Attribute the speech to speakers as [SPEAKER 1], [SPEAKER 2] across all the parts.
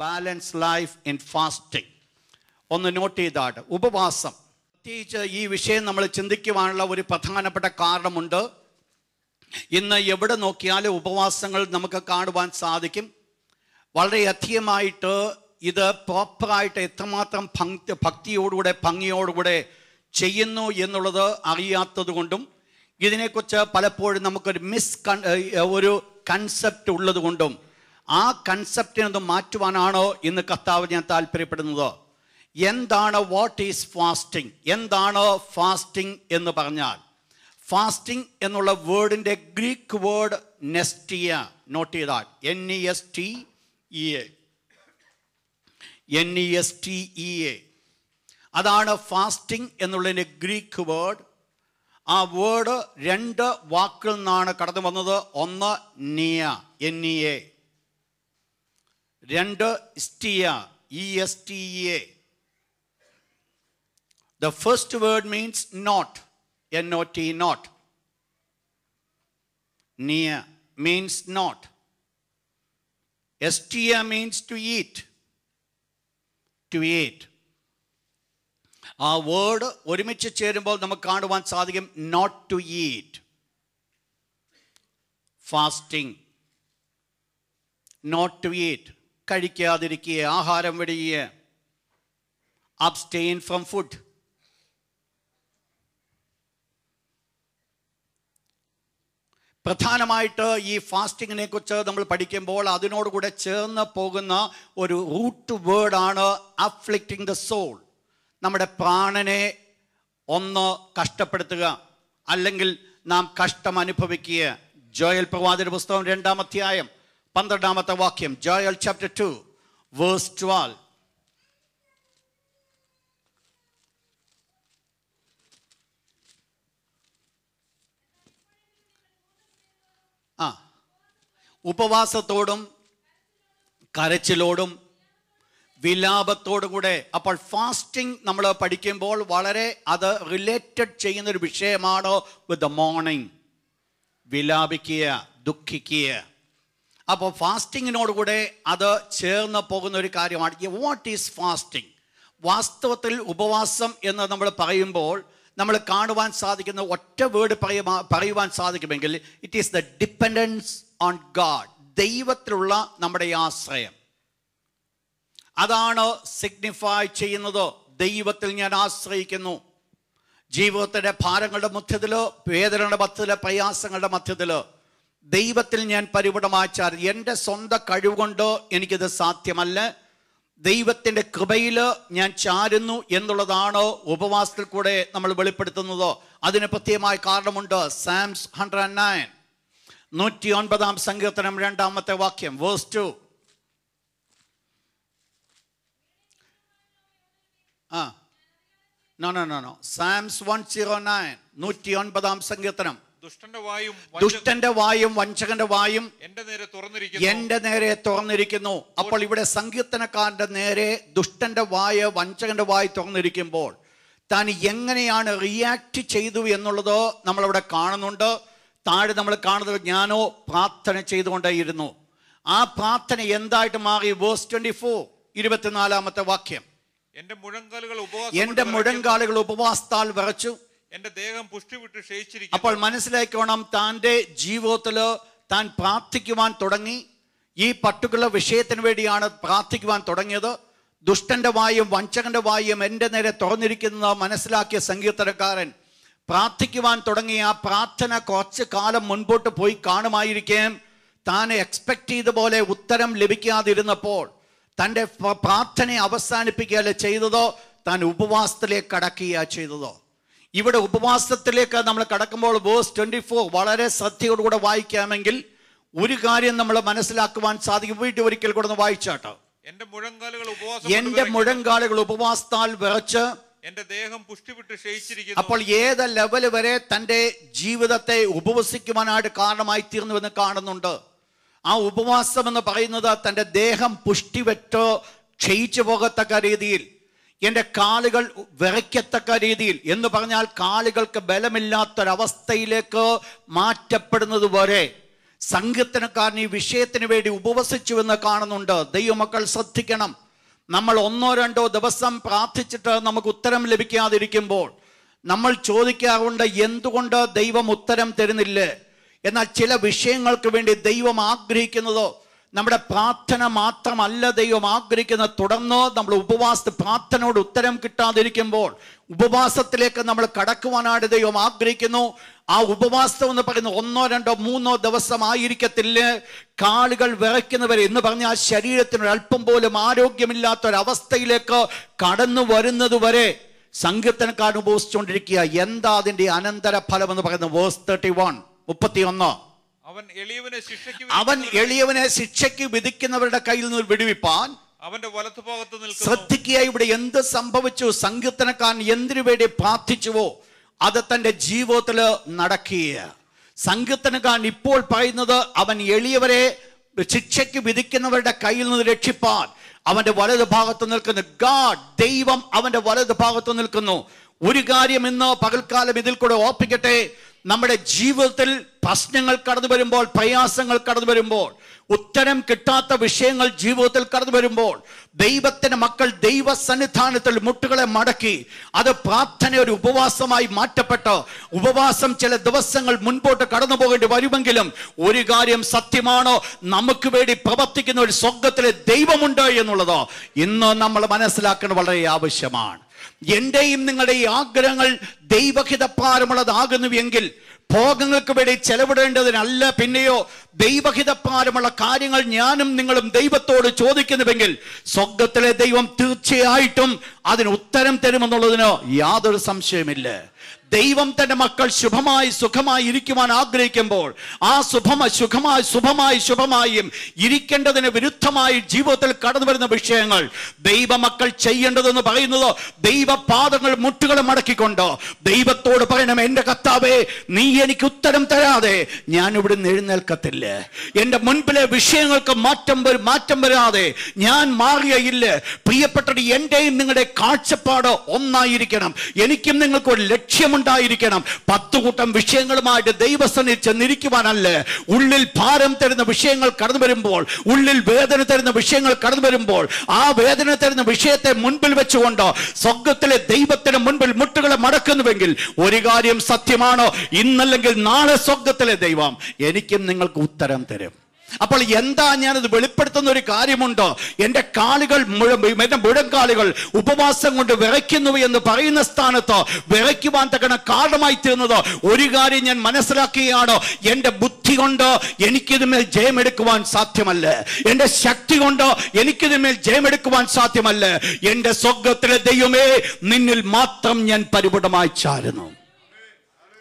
[SPEAKER 1] Balance life in fasting. ഒന്ന് not ചെയ്താട്ട്, ഉപവാസം. പ്രത്യേകിച്ച് ഈ വിഷയം നമ്മൾ ചിന്തിക്കുവാനുള്ള ഒരു പ്രധാനപ്പെട്ട കാരണമുണ്ട്. ഇന്ന് എവിടെ നോക്കിയാലും ഉപവാസങ്ങൾ നമുക്ക് കാണുവാൻ സാധിക്കും. വളരെയധികമായിട്ട് ഇത് പ്രോപ്പറായിട്ട് എത്രമാത്രം ഭക്തിയോടുകൂടെ ഭംഗിയോടുകൂടെ ചെയ്യുന്നു എന്നുള്ളത് അറിയാത്തത് കൊണ്ടും ഇതിനെക്കുറിച്ച് പലപ്പോഴും നമുക്കൊരു ഒരു കൺസെപ്റ്റ് ഉള്ളത് കൊണ്ടും ആ കൺസെപ്റ്റിനൊന്ന് മാറ്റുവാനാണോ ഇന്ന് കർത്താവ് ഞാൻ താല്പര്യപ്പെടുന്നത്. എന്താണ് വാട്ട് ഈസ് ഫാസ്റ്റിംഗ്? എന്താണ് ഫാസ്റ്റിംഗ് എന്ന് പറഞ്ഞാൽ? ഫാസ്റ്റിംഗ് എന്നുള്ള വേർഡിൻ്റെ ഗ്രീക്ക് വേർഡ് നെസ്റ്റിയ. നോട്ട് ചെയ്താൽ NESTEA. അതാണ് ഫാസ്റ്റിംഗ് എന്നുള്ളതിൻ്റെ ഗ്രീക്ക് വേർഡ്. ആ വേർഡ് രണ്ട് വാക്കുകളിൽ നിന്നാണ് കടന്നു വന്നത്. ഒന്ന് നിയ, NEA. രണ്ട് സ്റ്റിയ, ESTEA. The first word means not, NOT, not. Nia means not. Estia means to eat. To eat. ആ വേർഡ് ഒരുമിച്ച് ചേരുമ്പോൾ നമുക്ക് കാണുവാൻ സാധിക്കും not to eat. Fasting, not to eat. കഴിക്കാതിരിക്കുക, ആഹാരം വെടിയുക. abstain from food. പ്രധാനമായിട്ട് ഈ ഫാസ്റ്റിങ്ങിനെ കുറിച്ച് നമ്മൾ പഠിക്കുമ്പോൾ അതിനോടുകൂടെ ചേർന്ന് പോകുന്ന ഒരു റൂട്ട് വേർഡാണ് അഫ്ലിക്റ്റിംഗ് ദ സോൾ. നമ്മുടെ പ്രാണനെ ഒന്ന് കഷ്ടപ്പെടുത്തുക, അല്ലെങ്കിൽ നാം കഷ്ടം അനുഭവിക്കുക. ജോയൽ പ്രവാചകന്റെ പുസ്തകം 2-ാം അധ്യായം 12-ാമത്തെ വാക്യം. Joel chapter 2 verse 12. ഉപവാസത്തോടും കരച്ചിലോടും വിലാപത്തോടും കൂടെ. അപ്പോൾ ഫാസ്റ്റിംഗ് നമ്മൾ പഠിക്കുമ്പോൾ വളരെ അത് റിലേറ്റഡ് ചെയ്യുന്നൊരു വിഷയമാണ് വിത്ത് ദ മോർണിംഗ്. വിലാപിക്കുക, ദുഃഖിക്കുക. അപ്പോൾ ഫാസ്റ്റിങ്ങിനോടുകൂടെ അത് ചേർന്ന് പോകുന്ന ഒരു കാര്യമാണ്. What is fasting? വാസ്തവത്തിൽ ഉപവാസം എന്ന് നമ്മൾ പറയുമ്പോൾ നമ്മൾ കാണുവാൻ സാധിക്കുന്ന ഒറ്റ വേർഡ് പറയുവാൻ സാധിക്കുമെങ്കിൽ it is the dependence on God. ദൈവത്തിലുള്ള നമ്മുടെ ആശ്രയം അതാണ് സിഗ്നിഫൈ ചെയ്യുന്നത്. ദൈവത്തിൽ ഞാൻ ആശ്രയിക്കുന്നു. ജീവിതത്തിൻ്റെ ഭാരങ്ങളുടെ മധ്യത്തിലോ വേദനയുടെ മധ്യത്തിലോ പ്രയാസങ്ങളുടെ മധ്യത്തിലോ ദൈവത്തിൽ ഞാൻ പരിപൂർണമാച്ചാൽ എൻ്റെ സ്വന്തം കഴിവുകൊണ്ട് എനിക്കിത് സാധ്യമല്ല. ദൈവത്തിൻ്റെ കൃപയിൽ ഞാൻ ചാരുന്നു എന്നുള്ളതാണ് ഉപവാസത്തിൽ കൂടെ നമ്മൾ വെളിപ്പെടുത്തുന്നത്. അതിന് പ്രത്യേകമായ കാരണമുണ്ട്. സാംസ് 109, 109-ാം സങ്കീർത്തനം 2-ാമത്തെ വാക്യം വേഴ്സ് 2. സാംസ് 109, 109-ാം സങ്കീർത്തനം. ദുഷ്ടന്റെ വായും വഞ്ചകന്റെ വായും എന്റെ നേരെ തുറന്നിരിക്കുന്നു. അപ്പോൾ ഇവിടെ സങ്കീർത്തനക്കാരന്റെ നേരെ ദുഷ്ടന്റെ വായ വഞ്ചകന്റെ വായ തുറന്നിരിക്കുമ്പോൾ താൻ എങ്ങനെയാണ് റിയാക്ട് ചെയ്തു എന്നുള്ളത് നമ്മളവിടെ കാണുന്നുണ്ട്. താഴെ നമ്മൾ കാണുന്നത് ഞാനോ പ്രാർത്ഥന ചെയ്തുകൊണ്ടേയിരുന്നു. ആ പ്രാർത്ഥന എന്തായിട്ട് മാറി? വേഴ്സ് 24, 24-ാമത്തെ വാക്യം. എന്റെ മുഴങ്കാലുകൾ ഉപവാസത്താൽ വിറച്ചു,
[SPEAKER 2] എന്റെ ദേഹം പുഷ്ടി വിട്ട് ക്ഷയിച്ചിരിക്കുന്നു.
[SPEAKER 1] അപ്പോൾ മനസ്സിലാക്കണം, താൻ്റെ ജീവിതത്തിൽ താൻ പ്രാർത്ഥിക്കുവാൻ തുടങ്ങി. ഈ പർട്ടിക്കുലർ വിഷയത്തിന് വേണ്ടിയാണ് പ്രാർത്ഥിക്കുവാൻ തുടങ്ങിയത്. ദുഷ്ടന്റെ വായും വഞ്ചകന്റെ വായും എൻ്റെ നേരെ തുറന്നിരിക്കുന്നത് മനസ്സിലാക്കിയ സങ്കീർത്തനക്കാരൻ പ്രാർത്ഥിക്കുവാൻ തുടങ്ങി. ആ പ്രാർത്ഥന കുറച്ച് കാലം മുൻപോട്ട് പോയി കാണുമായിരിക്കാം. താൻ എക്സ്പെക്ട് ചെയ്ത പോലെ ഉത്തരം ലഭിക്കാതിരുന്നപ്പോൾ തൻ്റെ പ്രാർത്ഥനയെ അവസാനിപ്പിക്കുകയല്ല ചെയ്തതോ, താൻ ഉപവാസത്തിലേക്ക് കടക്കുകയാണ് ചെയ്തതോ. ഇവിടെ ഉപവാസത്തിലേക്ക് നമ്മൾ കടക്കുമ്പോൾ വേഴ്സ് 24 വളരെ ശ്രദ്ധയോടുകൂടെ വായിക്കാമെങ്കിൽ ഒരു കാര്യം നമ്മൾ മനസ്സിലാക്കുവാൻ സാധിക്കും. വീട്ടിൽ ഒരിക്കൽ കൂടെ ഒന്ന് വായിച്ചാട്ടോ. എന്റെ മുഴങ്കാലുകൾ ഉപവാസത്താൽ വിറച്ച്
[SPEAKER 2] എന്റെ ദേഹം പുഷ്ടി വിട്ട് ക്ഷയിച്ചിരിക്കുന്നു.
[SPEAKER 1] അപ്പോൾ ഏത് ലെവൽ വരെ തൻ്റെ ജീവിതത്തെ ഉപവസിക്കുവാനായിട്ട് കാരണമായി തീർന്നുവെന്ന് കാണുന്നുണ്ട്. ആ ഉപവാസം എന്ന് പറയുന്നത് തൻ്റെ ദേഹം പുഷ്ടിവെട്ടോ ക്ഷയിച്ചു പോകത്തക്ക രീതിയിൽ, എൻ്റെ കാലുകൾ വിറയ്ക്കത്തക്ക രീതിയിൽ എന്ന് പറഞ്ഞാൽ കാലുകൾക്ക് ബലമില്ലാത്തൊരവസ്ഥയിലേക്ക് മാറ്റപ്പെടുന്നത് വരെ സങ്കീർത്തനക്കാരൻ ഈ വിഷയത്തിന് വേണ്ടി ഉപവസിച്ചുവെന്ന് കാണുന്നുണ്ട്. ദൈവമക്കൾ ശ്രദ്ധിക്കണം. നമ്മൾ 1-2 ദിവസം പ്രാർത്ഥിച്ചിട്ട് നമുക്ക് ഉത്തരം ലഭിക്കാതിരിക്കുമ്പോൾ നമ്മൾ ചോദിക്കാറുണ്ട്, എന്തുകൊണ്ട് ദൈവം ഉത്തരം തരുന്നില്ലേ? എന്നാൽ ചില വിഷയങ്ങൾക്ക് വേണ്ടി ദൈവം ആഗ്രഹിക്കുന്നത് നമ്മുടെ പ്രാർത്ഥന മാത്രമല്ല ദൈവം ആഗ്രഹിക്കുന്നത്. തുടർന്ന് നമ്മൾ പ്രാർത്ഥനയോട് ഉത്തരം കിട്ടാതിരിക്കുമ്പോൾ ഉപവാസത്തിലേക്ക് നമ്മൾ കടക്കുവാനായിട്ട് ദൈവം ആഗ്രഹിക്കുന്നു. ആ ഉപവാസം എന്ന് പറയുന്നത് 1-2-3 ദിവസം ആയിരിക്കത്തില്ല. കാലുകൾ വിറയ്ക്കുന്നവരെ എന്ന് പറഞ്ഞ ആ ശരീരത്തിന് അല്പം പോലും ആരോഗ്യമില്ലാത്തൊരവസ്ഥയിലേക്ക് കടന്നു വരുന്നത് വരെ സങ്കീർത്തനക്കാരൻ ഉപവസിച്ചുകൊണ്ടിരിക്കുക. എന്താ അതിന്റെ അനന്തര ഫലം എന്ന് പറയുന്നത്? വേഴ്സ് 31. അവൻ എളിയവനെ ശിക്ഷയ്ക്ക് വിധിക്കുന്നവരുടെ കയ്യിൽ നിന്ന് വിടുവിപ്പാൻ
[SPEAKER 2] അവന്റെ വലത്തുഭാഗത്ത് നിൽക്കുന്നു.
[SPEAKER 1] ശ്രദ്ധിക്കുക, ഇവിടെ എന്ത് സംഭവിച്ചു? സങ്കീർത്തനക്കാരൻ എന്തിനു വേണ്ടി പ്രാർത്ഥിച്ചുവോ അത് തന്റെ ജീവിതത്തിൽ നടക്കുക. സങ്കീർത്തനക്കാരൻ ഇപ്പോൾ പറയുന്നത് അവൻ എളിയവരെ ശിക്ഷയ്ക്ക് വിധിക്കുന്നവരുടെ കയ്യിൽ നിന്ന് രക്ഷിപ്പാൻ അവന്റെ വലതു ഭാഗത്ത് നിൽക്കുന്നു. ദൈവം അവന്റെ വലതു ഭാഗത്ത് നിൽക്കുന്നു. ഒരു കാര്യം ഇന്ന് പകൽക്കാലം ഇതിൽ കൂടെ ഓർപ്പിക്കട്ടെ. നമ്മുടെ ജീവിതത്തിൽ പ്രശ്നങ്ങൾ കടന്നു വരുമ്പോൾ, പ്രയാസങ്ങൾ കടന്നു വരുമ്പോൾ, ഉത്തരം കിട്ടാത്ത വിഷയങ്ങൾ ജീവിതത്തിൽ കടന്നു വരുമ്പോൾ ദൈവത്തിന്റെ മക്കൾ ദൈവസന്നിധാനത്തിൽ മുട്ടുകളെ മടക്കി അത് പ്രാർത്ഥന ഒരു ഉപവാസമായി മാറ്റപ്പെട്ട് ഉപവാസം ചില ദിവസങ്ങൾ മുൻപോട്ട് കടന്നു പോകേണ്ടി വരുമെങ്കിലും ഒരു കാര്യം സത്യമാണോ, നമുക്ക് വേണ്ടി പ്രവർത്തിക്കുന്ന ഒരു സ്വർഗ്ഗത്തിലെ ദൈവമുണ്ട് എന്നുള്ളത് ഇന്ന് നമ്മൾ മനസ്സിലാക്കുന്നത് വളരെ ആവശ്യമാണ്. എന്റെയും നിങ്ങളുടെയും ആഗ്രഹങ്ങൾ ദൈവഹിതപ്രകാരമുള്ളതാകുന്നുവെങ്കിൽ ഭോഗങ്ങൾക്ക് വേണ്ടി ചെലവിടേണ്ടതിനല്ല, പിന്നെയോ ദൈവഹിതപ്രകാരമുള്ള കാര്യങ്ങൾ ഞാനും നിങ്ങളും ദൈവത്തോട് ചോദിക്കുന്നുവെങ്കിൽ സ്വർഗ്ഗത്തിലെ ദൈവം തീർച്ചയായിട്ടും അതിന് ഉത്തരം തരുമെന്നുള്ളതിന് യാതൊരു സംശയമില്ല. ദൈവം തന്റെ മക്കൾ ശുഭമായി സുഖമായി ഇരിക്കുവാൻ ആഗ്രഹിക്കുമ്പോൾ ആ ശുഭമായും ഇരിക്കേണ്ടതിന് വിരുദ്ധമായി ജീവിതത്തിൽ കടന്നു വരുന്ന വിഷയങ്ങൾ ദൈവമക്കൾ ചെയ്യേണ്ടതെന്ന് പറയുന്നത് ദൈവപാദങ്ങൾ മുട്ടുകളെ മടക്കിക്കൊണ്ട് ദൈവത്തോട് പറയണം, എന്റെ കർത്താവേ, നീ എനിക്ക് ഉത്തരം തരാതെ ഞാൻ ഇവിടുന്ന് എഴുന്നേൽക്കത്തില്ല. എന്റെ മുൻപിലെ വിഷയങ്ങൾക്ക് മാറ്റം വരാതെ ഞാൻ മാറുകയില്ല. പ്രിയപ്പെട്ടത്, എന്റെയും നിങ്ങളുടെ കാഴ്ചപ്പാട് ഒന്നായിരിക്കണം. എനിക്കും നിങ്ങൾക്ക് ഒരു ലക്ഷ്യമുണ്ടായിരിക്കണം. 10 കൂട്ടം വിഷയങ്ങളുമായിട്ട് ദൈവസന്നിധി ചെന്നിരിക്കുവാനല്ല. ഉള്ളിൽ ഭാരം തരുന്ന വിഷയങ്ങൾ കടന്നു വരുമ്പോൾ, ഉള്ളിൽ വേദന തരുന്ന വിഷയങ്ങൾ കടന്നു വരുമ്പോൾ ആ വേദന തരുന്ന വിഷയത്തെ മുൻപിൽ വെച്ചുകൊണ്ട് സ്വർഗ്ഗത്തിലെ ദൈവത്തിന് മുൻപിൽ മുട്ടുകളെ മടക്കുന്നുവെങ്കിൽ ഒരു കാര്യം സത്യമാണോ, ഇന്നല്ലെങ്കിൽ നാളെ സ്വർഗ്ഗത്തിലെ ദൈവം എനിക്കും നിങ്ങൾക്ക് ഉത്തരം തരും. അപ്പോൾ എന്താ ഞാനത് വെളിപ്പെടുത്തുന്ന ഒരു കാര്യമുണ്ടോ? എന്റെ മുഴങ്കാലുകൾ ഉപവാസം കൊണ്ട് വിറയ്ക്കുന്നു എന്ന് പറയുന്ന സ്ഥാനത്ത് വിറയ്ക്കുവാൻ തക്കണ കാരണമായി തീർന്നത് ഒരു കാര്യം ഞാൻ മനസ്സിലാക്കുകയാണ്. എന്റെ ബുദ്ധി കൊണ്ട് എനിക്കിതിന്മേൽ ജയമെടുക്കുവാൻ സാധ്യമല്ല. എന്റെ ശക്തി കൊണ്ട് എനിക്കിതിന്മേൽ ജയമെടുക്കുവാൻ സാധ്യമല്ല. എന്റെ സ്വർഗ്ഗത്തിലെ ദൈവമേ, നിന്നിൽ മാത്രം ഞാൻ പരിപൂർണമായി ചാരുന്നു.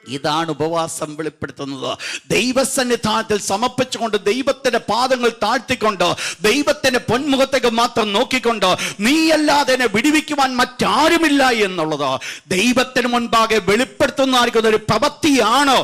[SPEAKER 1] ഇതാണ് ഉപവാസം വെളിപ്പെടുത്തുന്നത്. ദൈവസന്നിധാനത്തിൽ സമർപ്പിച്ചുകൊണ്ട് ദൈവത്തിന്റെ പാദങ്ങൾ താഴ്ത്തിക്കൊണ്ട് ദൈവത്തിന്റെ പൊന്മുഖത്തേക്ക് മാത്രം നോക്കിക്കൊണ്ട് നീയല്ലാതെ എന്നെ വിടുവിക്കുവാൻ മറ്റാരുമില്ല എന്നുള്ളത് ദൈവത്തിന് മുൻപാകെ വെളിപ്പെടുത്തുന്ന ഒരു പ്രവൃത്തിയാണ്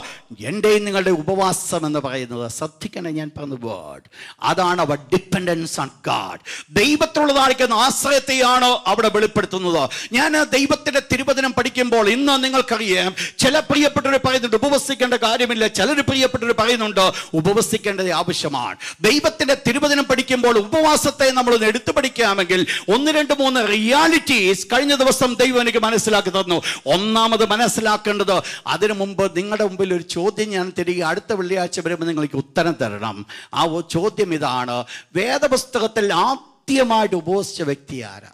[SPEAKER 1] എന്റെയും നിങ്ങളുടെ ഉപവാസം എന്ന് പറയുന്നത്. ശ്രദ്ധിക്കണേ, ഞാൻ പറഞ്ഞ വേർഡ് അതാണ്. അവർ ഡിപ്പെൻഡൻസ് ഓൺ ഗാഡ്. ദൈവത്തിലുള്ളതായിരിക്കുന്ന ആശ്രയത്തെയാണ് അവിടെ വെളിപ്പെടുത്തുന്നത്. ഞാൻ ദൈവത്തിന്റെ തിരുവചനം പഠിക്കുമ്പോൾ ഇന്ന് നിങ്ങൾക്കറിയാം, ചില പ്രിയപ്പെട്ടവർ പറയുന്നുണ്ട് ഉപവസിക്കേണ്ട കാര്യമില്ല, ചിലർ പ്രിയപ്പെട്ടവർ പറയുന്നുണ്ട് ഉപവസിക്കേണ്ടത് ആവശ്യമാണ്. ദൈവത്തിന്റെ തിരുവചനം പഠിക്കുമ്പോൾ ഉപവാസത്തെ നമ്മൾ എടുത്തു പഠിക്കാമെങ്കിൽ 1, 2, 3 റിയാലിറ്റീസ് കഴിഞ്ഞ ദിവസം ദൈവം എനിക്ക് മനസ്സിലാക്കി തന്നു. ഒന്നാമത് മനസ്സിലാക്കേണ്ടത്, അതിനു മുമ്പ് നിങ്ങളുടെ മുമ്പിൽ ഒരു ചോദ്യം ഞാൻ തിരികെ അടുത്ത വെള്ളിയാഴ്ച വരുമ്പോൾ നിങ്ങൾക്ക് ഉത്തരം തരണം. ആ ചോദ്യം ഇതാണ്: വേദപുസ്തകത്തിൽ ആദ്യമായിട്ട് ഉപവസിച്ച വ്യക്തി ആരാ?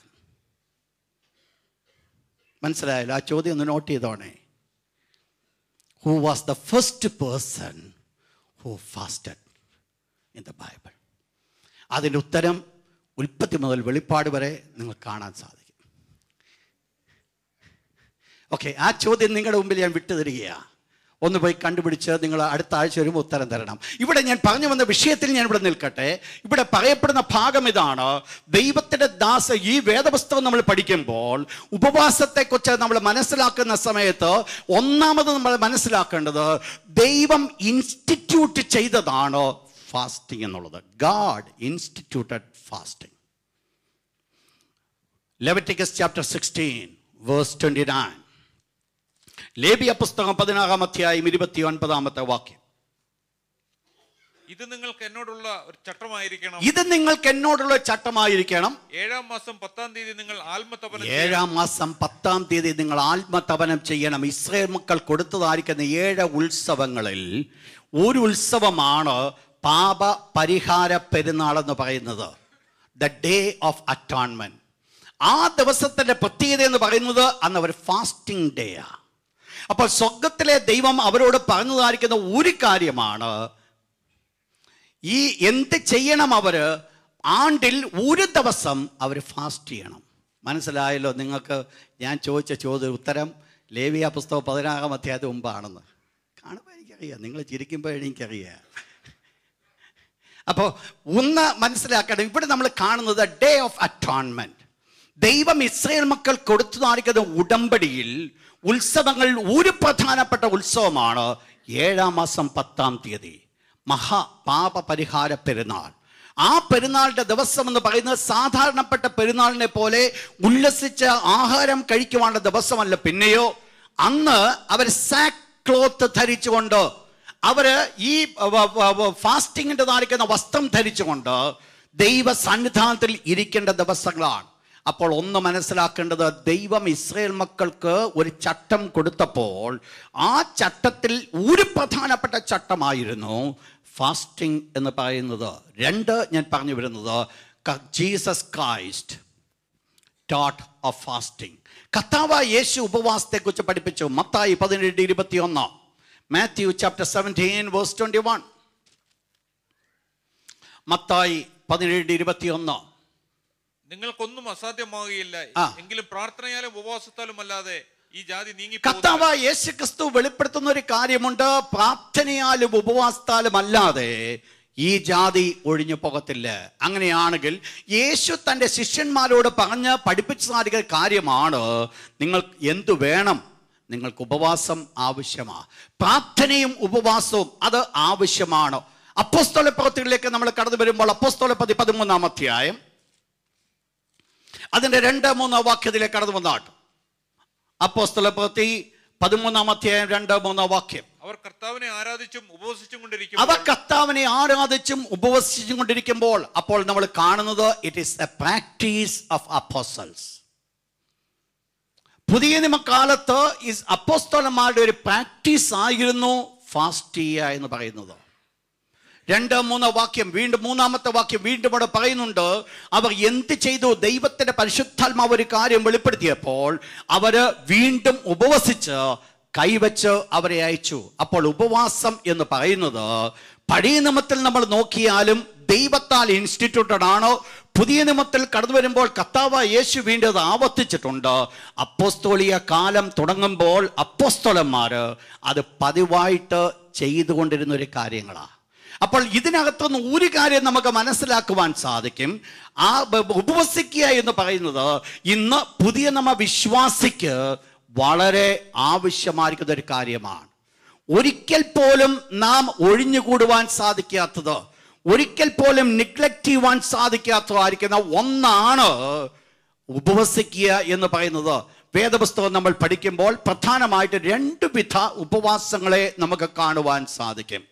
[SPEAKER 1] മനസ്സിലായല്ലോ? ആ ചോദ്യം ഒന്ന് not ചെയ്തോണേ. Who was the first person who fasted in the Bible? അതിൻ്റെ ഉത്തരം ഉൽപ്പത്തി മുതൽ വെളിപ്പാട് വരെ നിങ്ങൾ കാണാൻ സാധിക്കും. ഓക്കെ, ആ ചോദ്യം നിങ്ങളുടെ മുമ്പിൽ ഞാൻ വിട്ടു തരികയാണ്. ഒന്ന് പോയി കണ്ടുപിടിച്ച് നിങ്ങൾ അടുത്ത ആഴ്ച വരുമ്പോൾ ഉത്തരം തരണം. ഇവിടെ ഞാൻ പറഞ്ഞു വന്ന വിഷയത്തിൽ ഞാൻ ഇവിടെ നിൽക്കട്ടെ. ഇവിടെ പറയപ്പെടുന്ന ഭാഗം ഇതാണ്: ദൈവത്തിൻ്റെ ഈ വേദപുസ്തകം നമ്മൾ പഠിക്കുമ്പോൾ ഉപവാസത്തെക്കുറിച്ച് നമ്മൾ മനസ്സിലാക്കുന്ന സമയത്ത് ഒന്നാമത് നമ്മൾ മനസ്സിലാക്കേണ്ടത് ദൈവം ഇൻസ്റ്റിറ്റ്യൂട്ട് ചെയ്തതാണ് ഫാസ്റ്റിംഗ് എന്നുള്ളത്. God instituted fasting. Leviticus chapter 16 verse 29. ലേവ്യ പുസ്തകം 16-ാം അധ്യായം 29-ാമത്തെ വാക്യം.
[SPEAKER 2] ഇത് നിങ്ങൾക്ക് എന്നോടുള്ള ഒരു ചട്ടമായിരിക്കണം.
[SPEAKER 1] ഇത് നിങ്ങൾക്ക് എന്നോടുള്ള ചട്ടമായിരിക്കണം.
[SPEAKER 2] 7-ാം മാസം 10-ാം തീയതി നിങ്ങൾ ആത്മതപനം
[SPEAKER 1] 7-ാം മാസം 10-ാം തീയതി നിങ്ങൾ ആത്മതപനം ചെയ്യണം. ഇസ്രായേൽ മക്കൾ കൊടുത്തതായിരിക്കുന്ന 7 ഉത്സവങ്ങളിൽ ഒരു ഉത്സവമാണ് പാപ പരിഹാര പെരുന്നാൾ എന്ന് പറയുന്നത്, ദ ഡേ ഓഫ് അറ്റോൺമെന്റ്. ആ ദിവസത്തിന്റെ പ്രത്യേകത എന്ന് പറയുന്നത് അന്ന് അവർ ഫാസ്റ്റിംഗ് ഡേ ആ. അപ്പോൾ സ്വർഗത്തിലെ ദൈവം അവരോട് പറഞ്ഞതായിരിക്കുന്ന ഒരു കാര്യമാണ്, ഈ എന്ത് ചെയ്യണം, അവര് ആണ്ടിൽ ഒരു ദിവസം അവർ ഫാസ്റ്റ് ചെയ്യണം. മനസ്സിലായല്ലോ നിങ്ങൾക്ക് ഞാൻ ചോദിച്ച ഉത്തരം? ലേവിയ പുസ്തകം 16-ാം അധ്യായത്തിന് മുമ്പാണെന്ന് കാണുമ്പോൾ എനിക്കറിയാം, നിങ്ങൾ ചിരിക്കുമ്പോൾ എനിക്കറിയാം. അപ്പോൾ ഒന്ന് മനസ്സിലാക്കണം, ഇവിടെ നമ്മൾ കാണുന്നത് ഡേ ഓഫ് അറ്റോൺമെന്റ്. ദൈവം ഇസ്രായേൽ മക്കൾ കൊടുത്തതായിരിക്കുന്ന ഉടമ്പടിയിൽ ഉത്സവങ്ങൾ ഒരു പ്രധാനപ്പെട്ട ഉത്സവമാണ് 7-ാം മാസം 10-ാം തീയതി മഹാപാപ പരിഹാര പെരുന്നാൾ. ആ പെരുന്നാളിന്റെ ദിവസം എന്ന് പറയുന്നത് സാധാരണപ്പെട്ട പെരുന്നാളിനെ പോലെ ഉല്ലസിച്ച് ആഹാരം കഴിക്കുവാനുള്ള ദിവസമല്ല. പിന്നെയോ അന്ന് അവർ സാക്ക് ക്ലോത്ത് ധരിച്ചുകൊണ്ട്, അവര് ഈ ഫാസ്റ്റിങ്ങിന്റെ നാളിക്കുന്ന വസ്ത്രം ധരിച്ചുകൊണ്ട് ദൈവ സന്നിധാനത്തിൽ ഇരിക്കേണ്ട ദിവസങ്ങളാണ്. അപ്പോൾ ഒന്ന് മനസ്സിലാക്കേണ്ടത്, ദൈവം ഇസ്രായേൽ മക്കൾക്ക് ഒരു ചട്ടം കൊടുത്തപ്പോൾ ആ ചട്ടത്തിൽ ഒരു പ്രധാനപ്പെട്ട ചട്ടമായിരുന്നു ഫാസ്റ്റിംഗ് എന്ന് പറയുന്നത്. 2 ഞാൻ പറഞ്ഞു വരുന്നത്, Jesus Christ taught of fasting. കർത്താവായ യേശു ഉപവാസത്തെ കുറിച്ച് പഠിപ്പിച്ചു. മത്തായി 17:21, മാത്യു ചാപ്റ്റർ 17 വേഴ്സ് 21. മത്തായി 17:21.
[SPEAKER 2] നിങ്ങൾക്കൊന്നും അസാധ്യമാകുകയില്ല, എങ്കിലും പ്രാർത്ഥനയാലും ഉപവാസത്താലും അല്ലാതെ ഈ ജാതി നീങ്ങി.
[SPEAKER 1] കർത്താവായ യേശു ക്രിസ്തു വെളിപ്പെടുത്തുന്ന ഒരു കാര്യമുണ്ട്, പ്രാർത്ഥനയാലും ഉപവാസത്താലും അല്ലാതെ ഈ ജാതി ഒഴിഞ്ഞു പോകത്തില്ല. അങ്ങനെയാണെങ്കിൽ യേശു തൻ്റെ ശിഷ്യന്മാരോട് പറഞ്ഞ് പഠിപ്പിച്ച കാര്യമാണ്, നിങ്ങൾ എന്തു വേണം? നിങ്ങൾക്ക് ഉപവാസം ആവശ്യമാണ്, പ്രാർത്ഥനയും ഉപവാസവും അത് ആവശ്യമാണ്. അപ്പോസ്തല പ്രവൃത്തികളിലേക്ക് നമ്മൾ കടന്നു വരുമ്പോൾ അപ്പോസ്തല 13-ാം അധ്യായം അതിന്റെ 2-3 വാക്യത്തിലേക്ക് കടന്നു വന്നാട്ട്. അപ്പോസ്തല പ്രവൃത്തി 13-ാം അധ്യായം 2-3 വാക്യം.
[SPEAKER 2] അവർ കർത്താവിനെ ആരാധിച്ചും ഉപവസിച്ചും കൊണ്ടിരിക്കുമ്പോൾ
[SPEAKER 1] അപ്പോൾ നമ്മൾ കാണുന്നത് it is A practice of apostles. പുതിയ നിയമകാലത്ത് അപ്പോസ്തലന്മാരുടെ ഒരു പ്രാക്ടീസ് ആയിരുന്നു ഫാസ്റ്റ് ചെയ്യുക എന്ന് പറയുന്നത്. 2-3 വാക്യം വീണ്ടും, 3-ാമത്തെ വാക്യം വീണ്ടും അവിടെ പറയുന്നുണ്ട്, അവർ എന്ത് ചെയ്തു? ദൈവത്തിന്റെ പരിശുദ്ധാത്മാവ് ഒരു കാര്യം വെളിപ്പെടുത്തിയപ്പോൾ അവര് വീണ്ടും ഉപവസിച്ച് കൈവച്ച് അവരെ അയച്ചു. അപ്പോൾ ഉപവാസം എന്ന് പറയുന്നത് പഴയ നിയമത്തിൽ നമ്മൾ നോക്കിയാലും ദൈവത്താൽ ഇൻസ്റ്റിറ്റ്യൂട്ടഡ് ആണ്. പുതിയ നിയമത്തിൽ കടന്നു വരുമ്പോൾ കർത്താവായ യേശു വീണ്ടും അത് ആവർത്തിച്ചിട്ടുണ്ട്. അപ്പോസ്തോലിക കാലം തുടങ്ങുമ്പോൾ അപ്പോസ്തലന്മാര് അത് പതിവായിട്ട് ചെയ്തുകൊണ്ടിരുന്ന ഒരു കാര്യങ്ങളാണ്. അപ്പോൾ ഇതിനകത്തുനിന്ന് ഒരു കാര്യം നമുക്ക് മനസ്സിലാക്കുവാൻ സാധിക്കും, ആ ഉപവസിക്കുക എന്ന് പറയുന്നത് ഇന്ന് പുതിയ നമ്മ വിശ്വാസിക്ക് വളരെ ആവശ്യമായിരിക്കുന്ന ഒരു കാര്യമാണ്. ഒരിക്കൽ പോലും നാം ഒഴിഞ്ഞുകൂടുവാൻ സാധിക്കാത്തത്, ഒരിക്കൽ പോലും നിഗ്ലക്റ്റ് ചെയ്യുവാൻ സാധിക്കാത്തതായിരിക്കുന്ന ഒന്നാണ് ഉപവസിക്കുക എന്ന് പറയുന്നത്. വേദപുസ്തകം നമ്മൾ പഠിക്കുമ്പോൾ പ്രധാനമായിട്ട് 2 വിധ ഉപവാസങ്ങളെ നമുക്ക് കാണുവാൻ സാധിക്കും.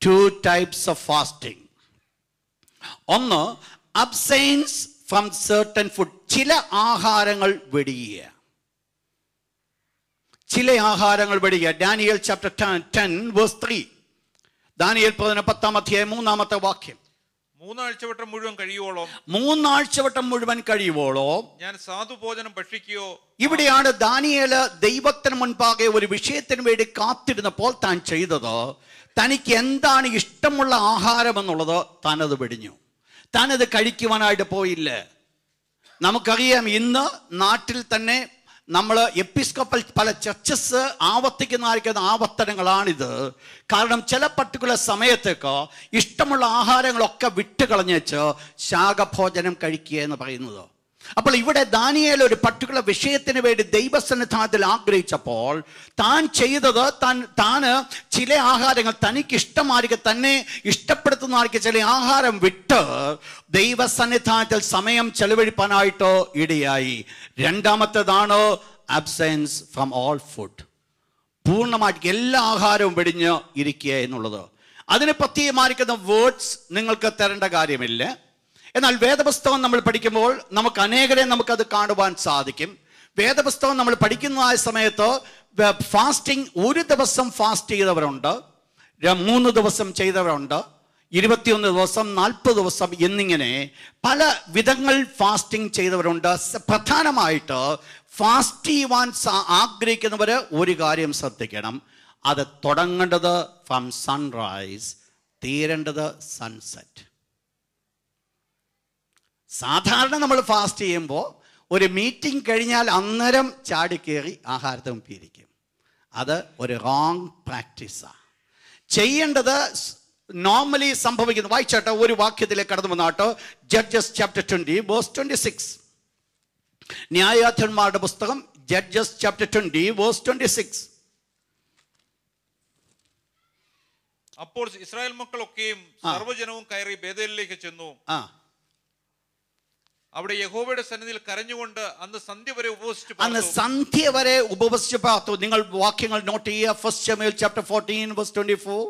[SPEAKER 1] 2 types of fasting. ഒന്ന്, abstinence from certain food. ചില ആഹാരങ്ങൾ വെടിയുക. Daniel chapter 10 verse 3. ദാനിയേൽ 10-ാം അധ്യായം 3-ാമത്തെ വാക്യം.
[SPEAKER 2] 3 ആഴ്ചവട്ടം
[SPEAKER 1] മുഴുവൻ കഴിയുവോളോ
[SPEAKER 2] ഞാൻ സാധുഭോജനം ഭക്ഷിക്കുകയോ.
[SPEAKER 1] ഇവിടെയാണ് ദാനിയേൽ ദൈവത്തിന് മുൻപാകെ ഒരു വിഷയത്തിന് വേണ്ടി കാത്തിരുന്നപ്പോൾ താൻ ചെയ്തത്, തനിക്ക് എന്താണ് ഇഷ്ടമുള്ള ആഹാരം എന്നുള്ളത് താനത് വെടിഞ്ഞു. താനത് കഴിക്കുവാനായിട്ട് പോയില്ല. നമുക്കറിയാം, ഇന്ന് നാട്ടിൽ തന്നെ നമ്മൾ എപ്പിസ്കോപ്പൽ പല ചർച്ചസ് ആവർത്തിക്കുന്ന ആവർത്തനങ്ങളാണിത്. കാരണം ചില പർട്ടിക്കുലർ സമയത്തേക്ക് ഇഷ്ടമുള്ള ആഹാരങ്ങളൊക്കെ വിട്ടുകളഞ്ഞേച്ച് ശാഖഭോജനം കഴിക്കുക എന്ന് പറയുന്നത്. അപ്പോൾ ഇവിടെ ദാനിയേൽ ഒരു പർട്ടിക്കുലർ വിഷയത്തിന് വേണ്ടി ദൈവസന്നിധാനത്തിൽ ആഗ്രഹിച്ചപ്പോൾ താൻ ചെയ്തത്, താന് ചില ആഹാരങ്ങൾ തനിക്ക് ഇഷ്ടമായിരിക്കും, തന്നെ ഇഷ്ടപ്പെടുത്തുന്നതായിരിക്കും ചില ആഹാരം വിട്ട് ദൈവസന്നിധാനത്തിൽ സമയം ചെലവഴിപ്പാനായിട്ട് ഇടയായി. 2-ാമത്തേതാണ് അബ്സെൻസ് ഫ്രം ഓൾ ഫുഡ്. പൂർണ്ണമായിട്ട് എല്ലാ ആഹാരവും വെടിഞ്ഞ് ഇരിക്കുക എന്നുള്ളത്. അതിന് പ്രത്യേകമായിരിക്കുന്ന വേർഡ്സ് നിങ്ങൾക്ക് തരേണ്ട കാര്യമില്ല. എന്നാൽ വേദപുസ്തകം നമ്മൾ പഠിക്കുമ്പോൾ നമുക്ക് അനേകരെ നമുക്കത് കാണുവാൻ സാധിക്കും. വേദപുസ്തകം നമ്മൾ പഠിക്കുന്നതായ സമയത്ത് ഫാസ്റ്റിംഗ് ഒരു ദിവസം ഫാസ്റ്റ് ചെയ്തവരുണ്ട്, 3 ദിവസം ചെയ്തവരുണ്ട്, 21 ദിവസം, 40 ദിവസം എന്നിങ്ങനെ പല വിധങ്ങൾ ഫാസ്റ്റിംഗ് ചെയ്തവരുണ്ട്. പ്രധാനമായിട്ട് ഫാസ്റ്റ് ചെയ്യുവാൻ ആഗ്രഹിക്കുന്നവർ ഒരു കാര്യം ശ്രദ്ധിക്കണം, അത് തുടങ്ങേണ്ടത് ഫ്രം സൺറൈസ്, തീരേണ്ടത് സൺസെറ്റ്. സാധാരണ നമ്മൾ ഫാസ്റ്റ് ചെയ്യുമ്പോൾ ഒരു മീറ്റിംഗ് കഴിഞ്ഞാൽ അന്നേരം ചാടിക്കേറി ആഹാരത്തെ മുമ്പിരിക്കും. അത് ഒരു റോങ് പ്രാക്ടീസാണ്. ചെയ്യേണ്ടത് നോർമലി സംഭവിക്കുന്നു. വായിച്ചാട്ടോ, ഒരു വാക്യത്തിലേക്ക് കടന്നു വന്നാട്ടോ. Judges chapter 20 verse 26. ന്യായാധിപന്മാരുടെ പുസ്തകം ജഡ്ജസ് ചാപ്റ്റർ 20 വേഴ്സ് 26.
[SPEAKER 2] അപ്പോൾ ഇസ്രായേൽ മക്കളൊക്കെയും സർവ്വജനവും കയറി ബേഥേലിലേക്ക് ചെന്നു. അവിടെ യഹോവയുടെ സന്നിധിയിൽ കരഞ്ഞുകൊണ്ട് അന്ന് സന്ധ്യ വരെ ഉപവസിച്ചു പാർത്തു.
[SPEAKER 1] നിങ്ങൾ വാക്യങ്ങൾ നോട്ട് ചെയ്യുക. 1 Samuel chapter 14 verse 24.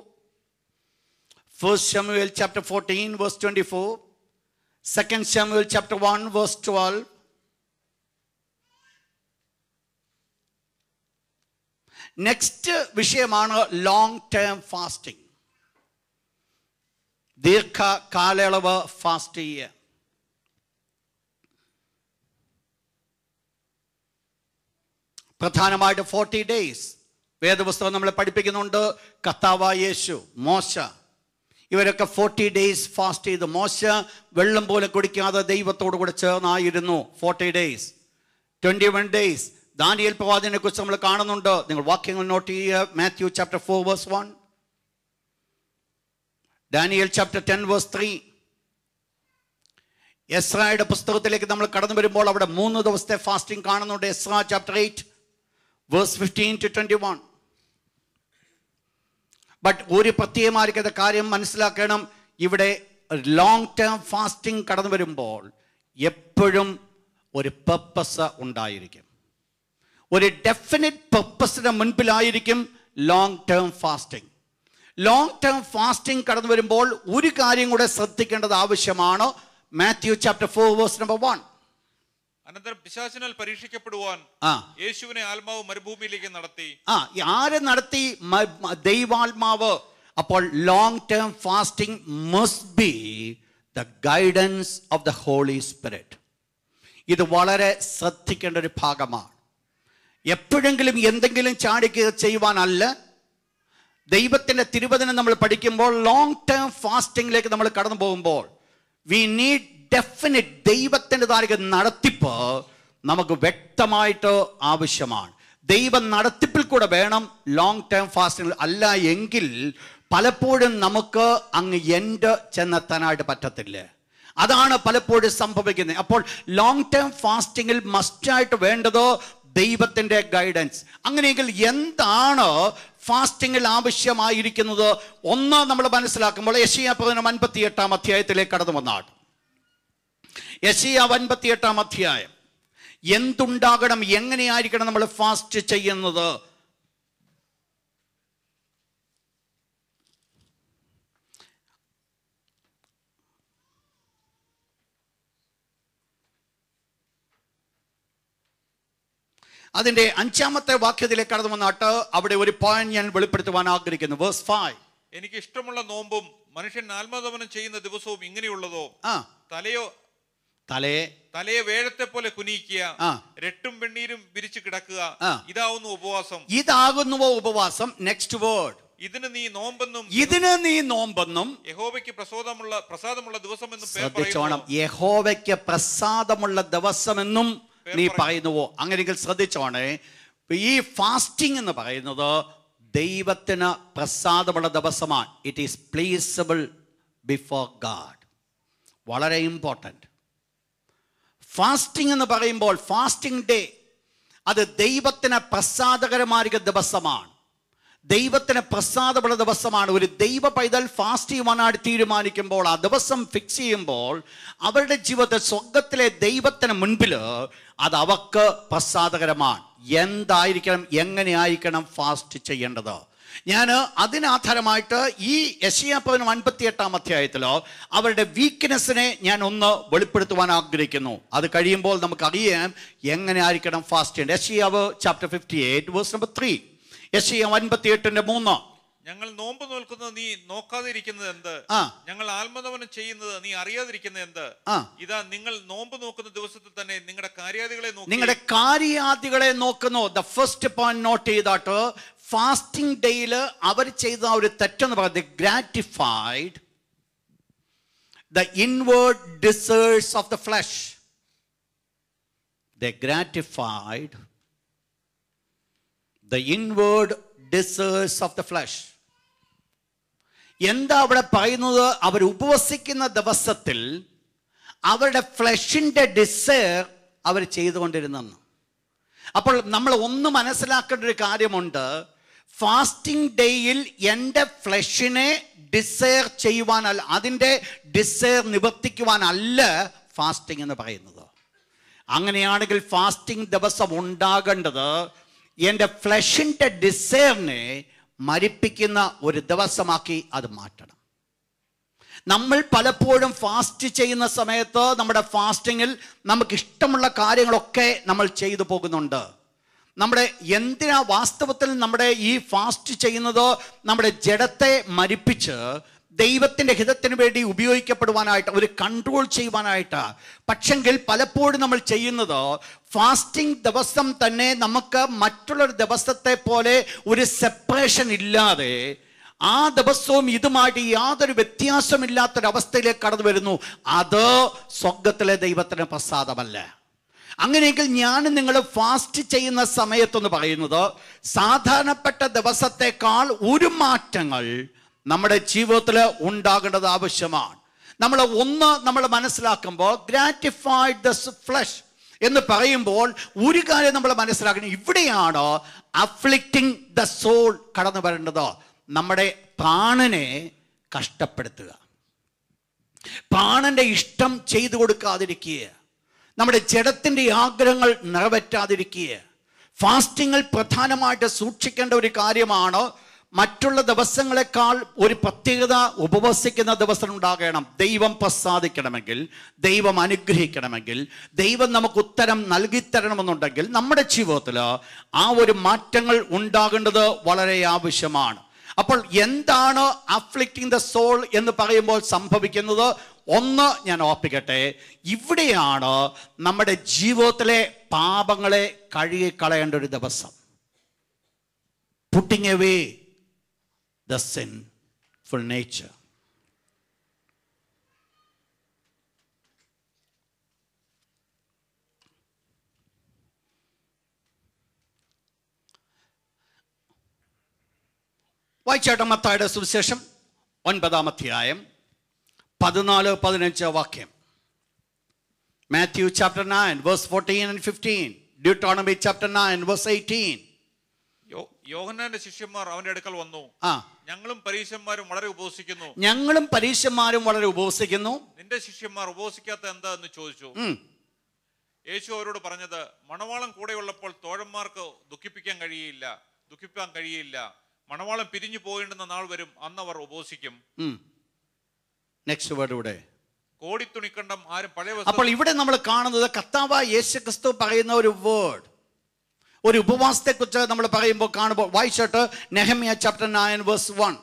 [SPEAKER 1] 1 Samuel chapter 14 verse 24. 2 Samuel chapter 1 verse 12. Next വിഷയമാണ് ലോങ് ടേം ഫാസ്റ്റിംഗ്. ദീർഘ കാലയളവ് ഫാസ്റ്റ് ചെയ്യുക. പ്രധാനമായിട്ട് 40 days വേദപുസ്തകം നമ്മളെ പഠിപ്പിക്കുന്നുണ്ട്. കർത്താവായ യേശു, മോശ, ഇവരൊക്കെ 40 days ഫാസ്റ്റ് ചെയ്തു. മോശ വെള്ളം പോലെ കുടിക്കാതെ ദൈവത്തോടു കൂടെ ചേർന്നായിരുന്നു 40 days. 21 days ദാനിയേൽ പ്രവാചകനെ കുറിച്ച് നമ്മൾ കാണുന്നുണ്ട്. നിങ്ങൾ വാക്യങ്ങൾ നോട്ട് ചെയ്യുക. Mathew chapter 4 verse 1, Daniel chapter 10 verse 3. എസ്രായുടെ പുസ്തകത്തിലേക്ക് നമ്മൾ കടന്നു വരുമ്പോൾ അവിടെ 3 ദിവസത്തെ ഫാസ്റ്റിംഗ് കാണുന്നുണ്ട്. Ezra chapter 8 verse 15 to 21. But ഒരു പ്രത്യേകമായിരിക്കുന്ന കാര്യം മനസ്സിലാക്കണം. ഇവിടെ ലോങ് ടേം ഫാസ്റ്റിംഗ് കടന്നു വരുമ്പോൾ എപ്പോഴും ഒരു പർപ്പസ് ഉണ്ടായിരിക്കും. ഒരു ഡെഫിനിറ്റ് പർപ്പസിന് മുൻപിലായിരിക്കും long term fasting. Long term fasting കടന്നു വരുമ്പോൾ ഒരു കാര്യം കൂടെ ശ്രദ്ധിക്കേണ്ടത് ആവശ്യമാണ്. Matthew chapter 4 verse number 1.
[SPEAKER 2] അനന്തരം പിശാചിനാൽ പരീക്ഷിക്കപ്പെടുവാൻ യേശുവിനെ ആത്മാവ് മരുഭൂമിയിലേക്ക് നടത്തി.
[SPEAKER 1] ആരെ നടത്തി? ദൈവാത്മാവ്. അപ്പോൾ long term fasting must be the guidance of the Holy Spirit. ഇത് വളരെ ശ്രദ്ധിക്കേണ്ട ഒരു ഭാഗമാണ്. എപ്പോഴെങ്കിലും എന്തെങ്കിലും ചാടിക്ക് ചെയ്യുവാനല്ല. ദൈവത്തിന്റെ തിരുവചനം നമ്മൾ പഠിക്കുമ്പോൾ ലോങ് ടേം ഫാസ്റ്റിംഗിലേക്ക് നമ്മൾ കടന്നു പോകുമ്പോൾ വി നീഡ് ഡെഫിനിറ്റ് ദൈവത്തിൻ്റെതായ നടത്തിപ്പ് നമുക്ക് വ്യക്തമായിട്ട് ആവശ്യമാണ്. ദൈവ നടത്തിപ്പിൽ കൂടെ വേണം ലോങ് ടേം ഫാസ്റ്റിംഗ്. അല്ല എങ്കിൽ പലപ്പോഴും നമുക്ക് അങ്ങ് എൻഡ് ചെന്നെത്താനായിട്ട് പറ്റത്തില്ല. അതാണ് പലപ്പോഴും സംഭവിക്കുന്നത്. അപ്പോൾ ലോങ് ടേം ഫാസ്റ്റിംഗിൽ മസ്റ്റായിട്ട് വേണ്ടത് ദൈവത്തിൻ്റെ ഗൈഡൻസ്. അങ്ങനെയെങ്കിൽ എന്താണ് ഫാസ്റ്റിംഗിൽ ആവശ്യമായിരിക്കുന്നത്? ഒന്ന് നമ്മൾ മനസ്സിലാക്കുമ്പോൾ യെശയ്യാ 58 അധ്യായത്തിലേക്ക് കടന്നു വന്നാണ്. യെശയ്യാ 58 അധ്യായം. എന്തുണ്ടാകണം, എങ്ങനെയായിരിക്കണം നമ്മൾ ഫാസ്റ്റ് ചെയ്യുന്നത്? അതിന്റെ 5-ാമത്തെ വാക്യത്തിലേക്ക് കടന്നു വന്നാട്ട് അവിടെ ഒരു പോയിന്റ് ഞാൻ വെളിപ്പെടുത്തുവാൻ ആഗ്രഹിക്കുന്നു. വേഴ്സ് 5.
[SPEAKER 2] എനിക്ക് ഇഷ്ടമുള്ള നോമ്പും മനുഷ്യൻ ആത്മദമനം ചെയ്യുന്ന ദിവസവും ഇങ്ങനെയുള്ളതോ? തലയെ വേഴത്തെ പോലെ കുനിയിക്കുക, രട്ടും വെണ്ണീരും വിരിച്ചു കിടക്കുക, ഇതാവുന്നു ഉപവാസം.
[SPEAKER 1] ഇതാകുന്നുവോ ഉപവാസം? Next word.
[SPEAKER 2] ഇതിന് നീ നോമ്പെന്നും
[SPEAKER 1] യഹോവയ്ക്ക്
[SPEAKER 2] പ്രസാദമുള്ള ദിവസമെന്നും
[SPEAKER 1] ശ്രദ്ധിച്ചോണം. യഹോവയ്ക്ക് പ്രസാദമുള്ള ദിവസമെന്നും നീ പറയുന്നുവോ? അങ്ങനെയെങ്കിൽ ശ്രദ്ധിച്ചോണേ, ഈ ഫാസ്റ്റിംഗ് എന്ന് പറയുന്നത് ദൈവത്തിന് പ്രസാദമുള്ള ദിവസമാണ്. It is pleasable before God. വളരെ ഇമ്പോർട്ടൻറ്റ്. ഫാസ്റ്റിംഗ് എന്ന് പറയുമ്പോൾ ഫാസ്റ്റിംഗ് ഡേ അത് ദൈവത്തിന് പ്രസാദകരമായ ദിവസമാണ്. ദൈവത്തിന് പ്രസാദമുള്ള ദിവസമാണ്. ഒരു ദൈവ പൈതൽ ഫാസ്റ്റ് ചെയ്യുവാനായിട്ട് തീരുമാനിക്കുമ്പോൾ, ആ ദിവസം ഫിക്സ് ചെയ്യുമ്പോൾ അവരുടെ ജീവിതത്തിൽ സ്വർഗത്തിലെ ദൈവത്തിന് മുൻപിൽ അത് അവർക്ക് പ്രസാദകരമാണ്. എന്തായിരിക്കണം, എങ്ങനെയായിരിക്കണം ഫാസ്റ്റ് ചെയ്യേണ്ടത്? ഞാൻ അതിനാധാരമായിട്ട് ഈ യെശയ്യാ 58 അധ്യായത്തിലോ അവരുടെ വീക്ക്നെസ്സിനെ ഞാൻ ഒന്ന് വെളിപ്പെടുത്തുവാൻ ആഗ്രഹിക്കുന്നു. അത് കഴിയുമ്പോൾ നമുക്കറിയാം എങ്ങനെ ആയിരിക്കണം ഫാസ്റ്റ് ചെയ്യേണ്ടത്. യെശയ്യാവ് ചാപ്റ്റർ 58 വേഴ്സ് നമ്പർ 3. യെശയ്യാ 58:3.
[SPEAKER 2] ഞങ്ങൾ നോമ്പ് നോൽക്കുന്നത് നീ നോക്കാതിരിക്കുന്നത് എന്ത്? ഞങ്ങൾ ആത്മദമനം ചെയ്യുന്നത് നീ അറിയാതിരിക്കുന്നത് എന്ത്? ഇതാ നിങ്ങൾ നോമ്പ് നോക്കുന്ന ദിവസത്തിൽ തന്നെ നിങ്ങളുടെ കാര്യാദികളെ നോക്കുന്നു. ദ ഫസ്റ്റ് പോയിന്റ് നോട്ട് ചെയ്താട്ട് ഫാസ്റ്റിംഗ് ഡേയിൽ അവർ ചെയ്ത ഒരു തെറ്റെന്ന് പറയുന്നത് gratified the inward desires of the flesh. The gratified the inward desires of the flesh. എന്താ അവിടെ പറയുന്നത്? അവർ ഉപവസിക്കുന്ന ദിവസത്തിൽ അവരുടെ ഫ്ലഷിന്റെ ഡിസയർ അവർ ചെയ്തുകൊണ്ടിരുന്നെന്ന്. അപ്പോൾ നമ്മൾ ഒന്ന് മനസ്സിലാക്കേണ്ട ഒരു കാര്യമുണ്ട്. ഫാസ്റ്റിംഗ് ഡേയിൽ എൻ്റെ ഫ്ലഷിനെ ഡിസയർ ചെയ്യുവാനല്ല, അതിൻ്റെ ഡിസയർ നിവർത്തിക്കുവാനല്ല ഫാസ്റ്റിംഗ് എന്ന് പറയുന്നത്. അങ്ങനെയാണെങ്കിൽ ഫാസ്റ്റിംഗ് ദിവസം ഉണ്ടാകേണ്ടത് എൻ്റെ ഫ്ലഷിൻ്റെ ഡിസയറിനെ മരിപ്പിക്കുന്ന ഒരു ദിവസമാക്കി അത് മാറ്റണം. നമ്മൾ പലപ്പോഴും ഫാസ്റ്റ് ചെയ്യുന്ന സമയത്ത് നമ്മുടെ ഫാസ്റ്റിങ്ങിൽ നമുക്ക് ഇഷ്ടമുള്ള കാര്യങ്ങളൊക്കെ നമ്മൾ ചെയ്തു പോകുന്നുണ്ട്. നമ്മുടെ എന്തിനാ വാസ്തവത്തിൽ നമ്മുടെ ഈ ഫാസ്റ്റ് ചെയ്യുന്നത്? നമ്മുടെ ജഡത്തെ മരിപ്പിച്ച് ദൈവത്തിൻ്റെ ഹിതത്തിന് വേണ്ടി ഉപയോഗിക്കപ്പെടുവാനായിട്ട്, ഒരു കൺട്രോൾ ചെയ്യുവാനായിട്ട്. പക്ഷെങ്കിൽ പലപ്പോഴും നമ്മൾ ചെയ്യുന്നത് ഫാസ്റ്റിംഗ് ദിവസം തന്നെ നമുക്ക് മറ്റുള്ളൊരു ദിവസത്തെ പോലെ ഒരു സെപ്പറേഷൻ ഇല്ലാതെ ആ ദിവസവും ഇതുമായിട്ട് യാതൊരു വ്യത്യാസമില്ലാത്തൊരവസ്ഥയിലേക്ക് കടന്നു വരുന്നു. അത് സ്വർഗത്തിലെ ദൈവത്തിന് പ്രസാദമല്ല. അങ്ങനെയെങ്കിൽ ഞാൻ നിങ്ങൾ ഫാസ്റ്റ് ചെയ്യുന്ന സമയത്തെന്ന് പറയുന്നത് സാധാരണപ്പെട്ട ദിവസത്തെക്കാൾ ഒരു മാറ്റങ്ങൾ നമ്മുടെ ജീവിതത്തിൽ ഉണ്ടാകേണ്ടത് ആവശ്യമാണ്. നമ്മൾ മനസ്സിലാക്കുമ്പോൾ ഗ്രാറ്റിഫൈഡ് ദ ഫ്ലഷ് എന്ന് പറയുമ്പോൾ ഒരു കാര്യം നമ്മൾ മനസ്സിലാക്കണം. ഇവിടെയാണ് അഫ്ലിക്റ്റിംഗ് ദ സോൾ കടന്നു വരേണ്ടത്. നമ്മുടെ പ്രാണനെ കഷ്ടപ്പെടുത്തുക, പ്രാണന്റെ ഇഷ്ടം ചെയ്തു കൊടുക്കാതിരിക്കുക, നമ്മുടെ ജഡത്തിൻ്റെ ആഗ്രഹങ്ങൾ നിറവേറ്റാതിരിക്കുക. ഫാസ്റ്റിങ്ങിൽ പ്രധാനമായിട്ട് സൂക്ഷിക്കേണ്ട ഒരു കാര്യമാണ്. മറ്റുള്ള ദിവസങ്ങളെക്കാൾ ഒരു പ്രത്യേകത ഉപവസിക്കുന്ന ദിവസം ഉണ്ടാകണം. ദൈവം പ്രസാദിക്കണമെങ്കിൽ, ദൈവം അനുഗ്രഹിക്കണമെങ്കിൽ, ദൈവം നമുക്ക് ഉത്തരം നൽകിത്തരണമെന്നുണ്ടെങ്കിൽ നമ്മുടെ ജീവിതത്തിൽ ആ ഒരു മാറ്റങ്ങൾ ഉണ്ടാകേണ്ടത് വളരെ ആവശ്യമാണ്. അപ്പോൾ എന്താണ് അഫ്ലിക്റ്റിംഗ് ദ സോൾ എന്ന് പറയുമ്പോൾ സംഭവിക്കുന്നത്? ഒന്ന് ഞാൻ ഓർപ്പിക്കട്ടെ, ഇവിടെയാണ് നമ്മുടെ ജീവിതത്തിലെ പാപങ്ങളെ കഴുകിക്കളയേണ്ട ഒരു ദിവസം. Putting away the sinful nature. വായിച്ചാട്ടം മത്തായിയുടെ സുവിശേഷം 9-ാം അധ്യായം 14-15 വാക്യം. Matthew chapter 9 verse 14 and 15. Deuteronomy chapter 9 verse 18. യോഹന്നാന്റെ ശിഷ്യന്മാർ അവന്റെ അടുക്കൽ വന്നു. ഞങ്ങളും പരീശന്മാരും വളരെ ഉപവസിക്കുന്നു. നിന്റെ ശിഷ്യന്മാർ ഉപവസിക്കാത്ത എന്താ എന്ന് ചോദിച്ചു. യേശു അവരോട് പറഞ്ഞത്, മണവാളം കൂടെയുള്ളപ്പോൾ തോഴന്മാർക്ക് ദുഃഖിപ്പാൻ കഴിയില്ല. മണവാളം പിരിഞ്ഞു പോകേണ്ടുന്ന നാൾ വരും, അന്ന് അവർ ഉപവസിക്കും.
[SPEAKER 1] നെക്സ്റ്റ് വേർഡ് ഇവിടെ
[SPEAKER 2] കോടിത്തുണിക്കണ്ടം ആരും പഴയ.
[SPEAKER 1] അപ്പോൾ ഇവിടെ നമ്മൾ കാണുന്നത് കർത്താവായ യേശുക്രിസ്തു പറയുന്ന ഒരു വേർഡ്, ഒരു ഉപവാസത്തെക്കുറിച്ച് നമ്മൾ പറയുമ്പോൾ കാണുമ്പോൾ വായിച്ചിട്ട് Nehemiah chapter 9 verse 1.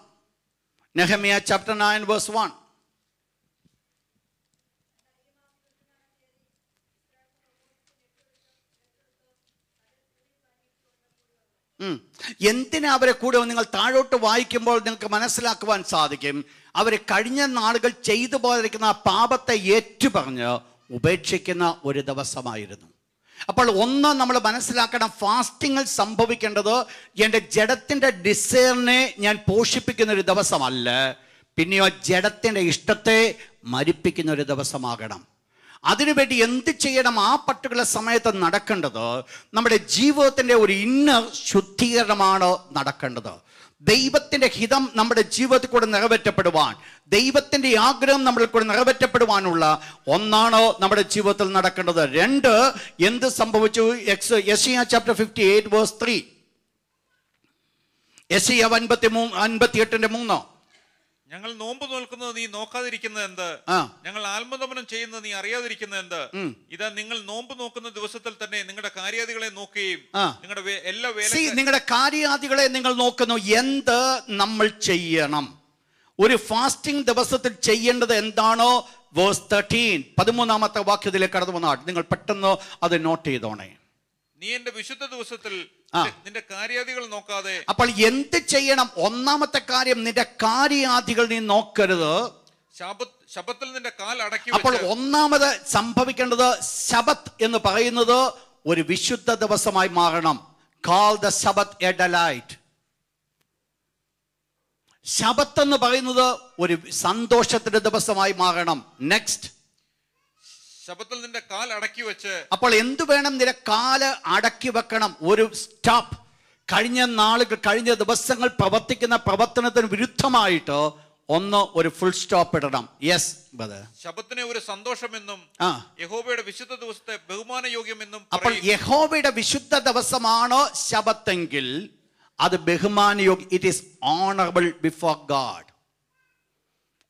[SPEAKER 1] Nehemiah chapter 9 verse 1. എന്തിനാ അവരെ കൂടെ നിങ്ങൾ താഴോട്ട് വായിക്കുമ്പോൾ നിങ്ങൾക്ക് മനസ്സിലാക്കുവാൻ സാധിക്കും. അവർ കഴിഞ്ഞ നാളുകൾ ചെയ്തു പോയിരിക്കുന്ന ആ പാപത്തെ ഏറ്റുപറഞ്ഞ് ഉപേക്ഷിക്കുന്ന ഒരു ദിവസമായിരുന്നു. അപ്പോൾ ഒന്ന് നമ്മൾ മനസ്സിലാക്കണം, ഫാസ്റ്റിങ്ങിൽ സംഭവിക്കേണ്ടത് എൻ്റെ ജഡത്തിൻ്റെ ഡിസയറിനെ ഞാൻ പോഷിപ്പിക്കുന്ന ഒരു ദിവസമല്ല, പിന്നെയോ ജഡത്തിൻ്റെ ഇഷ്ടത്തെ മരിപ്പിക്കുന്ന ഒരു ദിവസമാകണം. അതിനുവേണ്ടി എന്ത് ചെയ്യണം? ആ പർട്ടിക്കുലർ സമയത്ത് നടക്കേണ്ടത് നമ്മുടെ ജീവിതത്തിൻ്റെ ഒരു ഇന്നർ ശുദ്ധീകരണമാണ് നടക്കേണ്ടത്. ദൈവത്തിൻ്റെ ഹിതം നമ്മുടെ ജീവിതത്തിൽ കൂടെ നിറവേറ്റപ്പെടുവാൻ, ദൈവത്തിൻ്റെ ആഗ്രഹം നമ്മളിൽ കൂടെ നിറവേറ്റപ്പെടുവാനുള്ള ഒന്നാണ് നമ്മുടെ ജീവിതത്തിൽ നടക്കേണ്ടത്. രണ്ട്, എന്ത് സംഭവിച്ചു? യെശയ്യാ ചാപ്റ്റർ 58 verse 3. യെശയ്യാവ് 53:58.
[SPEAKER 2] ഞങ്ങൾ നോമ്പ് നോൽക്കുന്നത് നീ നോക്കാതിരിക്കുന്നത് എന്ത്? ഞങ്ങൾ ആത്മദമനം ചെയ്യുന്നത് നീ അറിയാതിരിക്കുന്നത് എന്ത്? ഇതാ നിങ്ങൾ നോമ്പ് നോക്കുന്ന ദിവസത്തിൽ തന്നെ നിങ്ങളുടെ കാര്യാദികളെ നോക്കുകയും നിങ്ങളുടെ എല്ലാ
[SPEAKER 1] നിങ്ങളുടെ കാര്യാദികളെ നിങ്ങൾ നോക്കുന്നു. എന്ത് നമ്മൾ ചെയ്യണം? ഒരു ഫാസ്റ്റിംഗ് ദിവസത്തിൽ ചെയ്യേണ്ടത് എന്താണോ? വേഴ്സ് 13, 13ാമത്തെ വാക്യത്തിലേക്ക് കടന്നു വന്നാൽ നിങ്ങൾ പെട്ടെന്ന് അത് നോട്ട് ചെയ്തോണേ.
[SPEAKER 2] നീ എന്റെ വിശുദ്ധ ദിവസത്തിൽ നിന്റെ കാര്യാദികൾ നോക്കാതെ. അപ്പോൾ
[SPEAKER 1] എന്ത് ചെയ്യണം? ഒന്നാമത്തെ കാര്യം, നിന്റെ കാര്യാദികൾ നീ നോക്കരുത്.
[SPEAKER 2] ശബത്തിൽ നിന്റെ കാൽ അടക്കി.
[SPEAKER 1] അപ്പോൾ ഒന്നാമത് സംഭവിക്കേണ്ടത്, ശബത്ത് എന്ന് പറയുന്നത് ഒരു വിശുദ്ധ ദിവസമായി മാറണം. കാൾ ദ ശബത്ത് എ ഡെലൈറ്റ്. ശബത്ത് എന്ന് പറയുന്നത് ഒരു സന്തോഷത്തിന്റെ ദിവസമായി മാറണം. നെക്സ്റ്റ്,
[SPEAKER 2] ശബത്തിൽ നിന്റെ കാൽ അടക്കി വെച്ച്.
[SPEAKER 1] അപ്പോൾ എന്തു വേണം? നിന്റെ കാല് അടക്കി വെക്കണം. ഒരു സ്റ്റോപ്പ്. കഴിഞ്ഞ ദിവസങ്ങൾ പ്രവർത്തിക്കുന്ന പ്രവർത്തനത്തിന് വിരുദ്ധമായിട്ട് ഒരു ഫുൾ സ്റ്റോപ്പ് ഇടണം. Yes brother.
[SPEAKER 2] ശബത്തിനെ ഒരു സന്തോഷമെന്നും യഹോവയുടെ വിശുദ്ധ ദിവസത്തെ ബഹുമാനയോഗ്യമെന്നും.
[SPEAKER 1] അപ്പോൾ യഹോവയുടെ വിശുദ്ധ ദിവസമാണ് ശബത്തെങ്കിൽ അത് ബഹുമാനയോഗ്യം. It is honourable before God.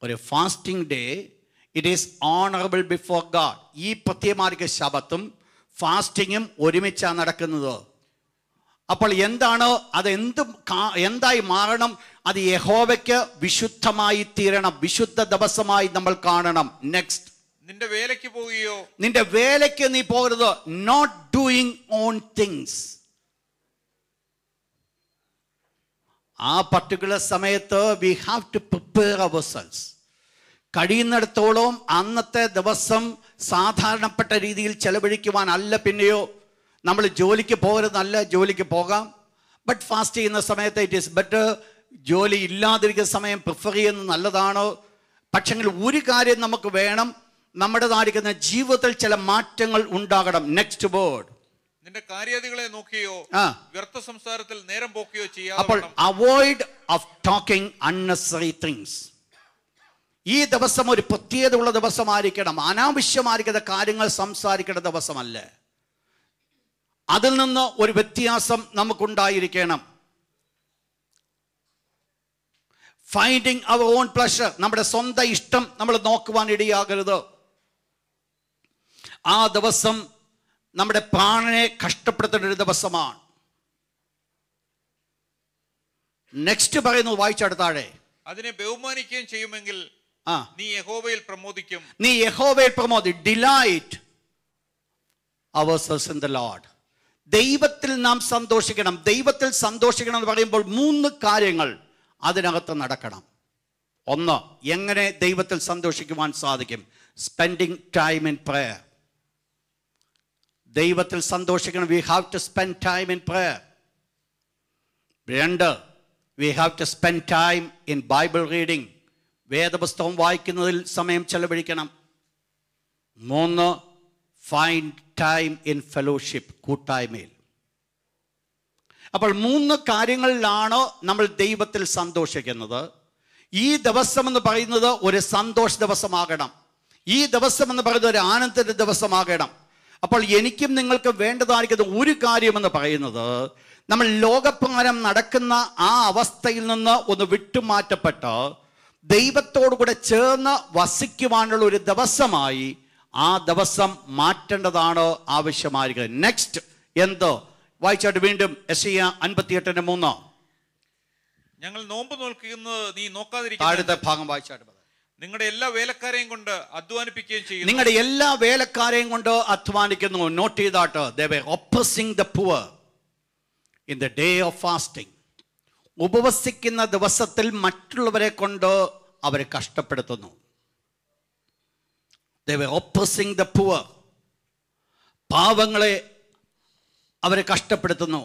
[SPEAKER 1] ഒരു fasting day, it is honourable before God. ഈ പ്രത്യേകമാർക്ക് ശബത്തും ഫാസ്റ്റിങ്ങും ഒരുമിച്ചാണ് നടക്കുന്നത്. അപ്പോൾ എന്താണ് അത്? എന്തായി മാറണം? അത് യഹോവയ്ക്ക് വിശുദ്ധമായി തീരണം. വിശുദ്ധ ദിവസമായി നമ്മൾ കാണണം. നെക്സ്റ്റ്,
[SPEAKER 2] നിന്റെ വേലയ്ക്ക് പോവുകയോ.
[SPEAKER 1] നിന്റെ വേലയ്ക്ക് നീ പോകരുത്. Not doing on things. ആ പർട്ടിക്കുലർ സമയത്ത് we have to prepare ourselves. കഴിയുന്നിടത്തോളം അന്നത്തെ ദിവസം സാധാരണപ്പെട്ട രീതിയിൽ ചെലവഴിക്കുവാൻ അല്ല. പിന്നെയോ നമ്മൾ ജോലിക്ക് പോകരുതല്ല, ജോലിക്ക് പോകാം. ബട്ട് ഫാസ്റ്റ് ചെയ്യുന്ന സമയത്ത് ഇറ്റ് ഈസ് ബെറ്റർ. ജോലി ഇല്ലാതിരിക്കുന്ന സമയം പ്രിഫർ ചെയ്യുന്നത് നല്ലതാണ്. പക്ഷെങ്കിൽ ഒരു കാര്യം നമുക്ക് വേണം, നമ്മുടേതായിരിക്കുന്ന ജീവിതത്തിൽ ചില മാറ്റങ്ങൾ ഉണ്ടാകണം. നെക്സ്റ്റ് വേർഡ്,
[SPEAKER 2] നിന്റെ കാര്യാദികളെ നോക്കിയോ വ്യർത്ഥ സംസാരത്തിൽ നേരം പോക്കുകയോ ചെയ്യാതെ.
[SPEAKER 1] അപ്പോൾ avoid of talking unnecessary things. ഈ ദിവസം ഒരു പ്രത്യേകതയുള്ള ദിവസമായിരിക്കണം. അനാവശ്യമായിരിക്കുന്ന കാര്യങ്ങൾ സംസാരിക്കേണ്ട ദിവസമല്ല. അതിൽ നിന്ന് ഒരു വ്യത്യാസം നമുക്കുണ്ടായിരിക്കണം. Finding our own pleasure. നമ്മുടെ സ്വന്തം ഇഷ്ടം നമ്മൾ നോക്കുവാൻ ഇടയാകരുത്. ആ ദിവസം നമ്മുടെ പ്രാണനെ കഷ്ടപ്പെടുത്തേണ്ട ഒരു ദിവസമാണ്. നെക്സ്റ്റ് പറയുന്നു, വായിച്ചെടുത്താഴെ.
[SPEAKER 2] അതിനെ ബഹുമാനിക്കുകയും ചെയ്യുമെങ്കിൽ നീ യഹോവയിൽ പ്രമോദിക്കും.
[SPEAKER 1] നീ യഹോവയിൽ പ്രമോദിക്കും. Delight ourselves in the Lord. ദൈവത്തിൽ നാം സന്തോഷിക്കണം. ദൈവത്തിൽ സന്തോഷിക്കണം എന്ന് പറയുമ്പോൾ 3 കാര്യങ്ങൾ അതിനകത്ത് നടക്കണം. ഒന്ന്, എങ്ങനെ ദൈവത്തിൽ സന്തോഷിക്കുവാൻ സാധിക്കും? Spending time in prayer. ദൈവത്തിൽ സന്തോഷിക്കണം. We have to spend time in prayer. 2, we have to spend time in Bible reading. വേദപുസ്തകം വായിക്കുന്നതിൽ സമയം ചെലവഴിക്കണം. 3, ഫൈൻഡ് ടൈം ഇൻ ഫെലോഷിപ്പ്, കൂട്ടായ്മയിൽ. അപ്പോൾ 3 കാര്യങ്ങളിലാണ് നമ്മൾ ദൈവത്തിൽ സന്തോഷിക്കുന്നത്. ഈ ദിവസം എന്ന് പറയുന്നത് ഒരു സന്തോഷ ദിവസമാകണം. ഈ ദിവസം എന്ന് പറയുന്നത് ഒരു ആനന്ദത്തിന്റെ ദിവസമാകണം. അപ്പോൾ എനിക്കും നിങ്ങൾക്ക് വേണ്ടതായിരിക്കുന്ന ഒരു കാര്യമെന്ന് പറയുന്നത്, നമ്മൾ ലോകപ്രകാരം നടക്കുന്ന ആ അവസ്ഥയിൽ നിന്ന് ഒന്ന് വിട്ടുമാറ്റപ്പെട്ട് ദൈവത്തോടു കൂടെ ചേർന്ന് വസിക്കുവാനുള്ള ഒരു ദിവസമായി ആ ദിവസം മാറ്റേണ്ടതാണ് ആവശ്യമായിരിക്കുന്നത്. നെക്സ്റ്റ് എന്തോ വായിച്ചാട്ട് വീണ്ടും യെശയ്യാ 58:3.
[SPEAKER 2] ഞങ്ങൾ നോമ്പ് നോക്കുന്നത് നീ നോക്കാതിരിക്കുക.
[SPEAKER 1] താഴത്തെ ഭാഗം വായിച്ചാട്ട്.
[SPEAKER 2] നിങ്ങളുടെ എല്ലാ വേലക്കാരെയും കൊണ്ട് അധ്വാനിപ്പിക്കുകയും ചെയ്യും.
[SPEAKER 1] നിങ്ങളുടെ എല്ലാ വേലക്കാരെയും കൊണ്ട് അധ്വാനിക്കുന്നു. Not ചെയ്താട്ട്. They were oppressing the poor in the day of fasting. ഉപവസിക്കുന്ന ദിവസത്തിൽ മറ്റുള്ളവരെ കൊണ്ട് അവരെ കഷ്ടപ്പെടുത്തുന്നു. They were oppressing the poor. പാവങ്ങളെ അവരെ കഷ്ടപ്പെടുത്തുന്നു.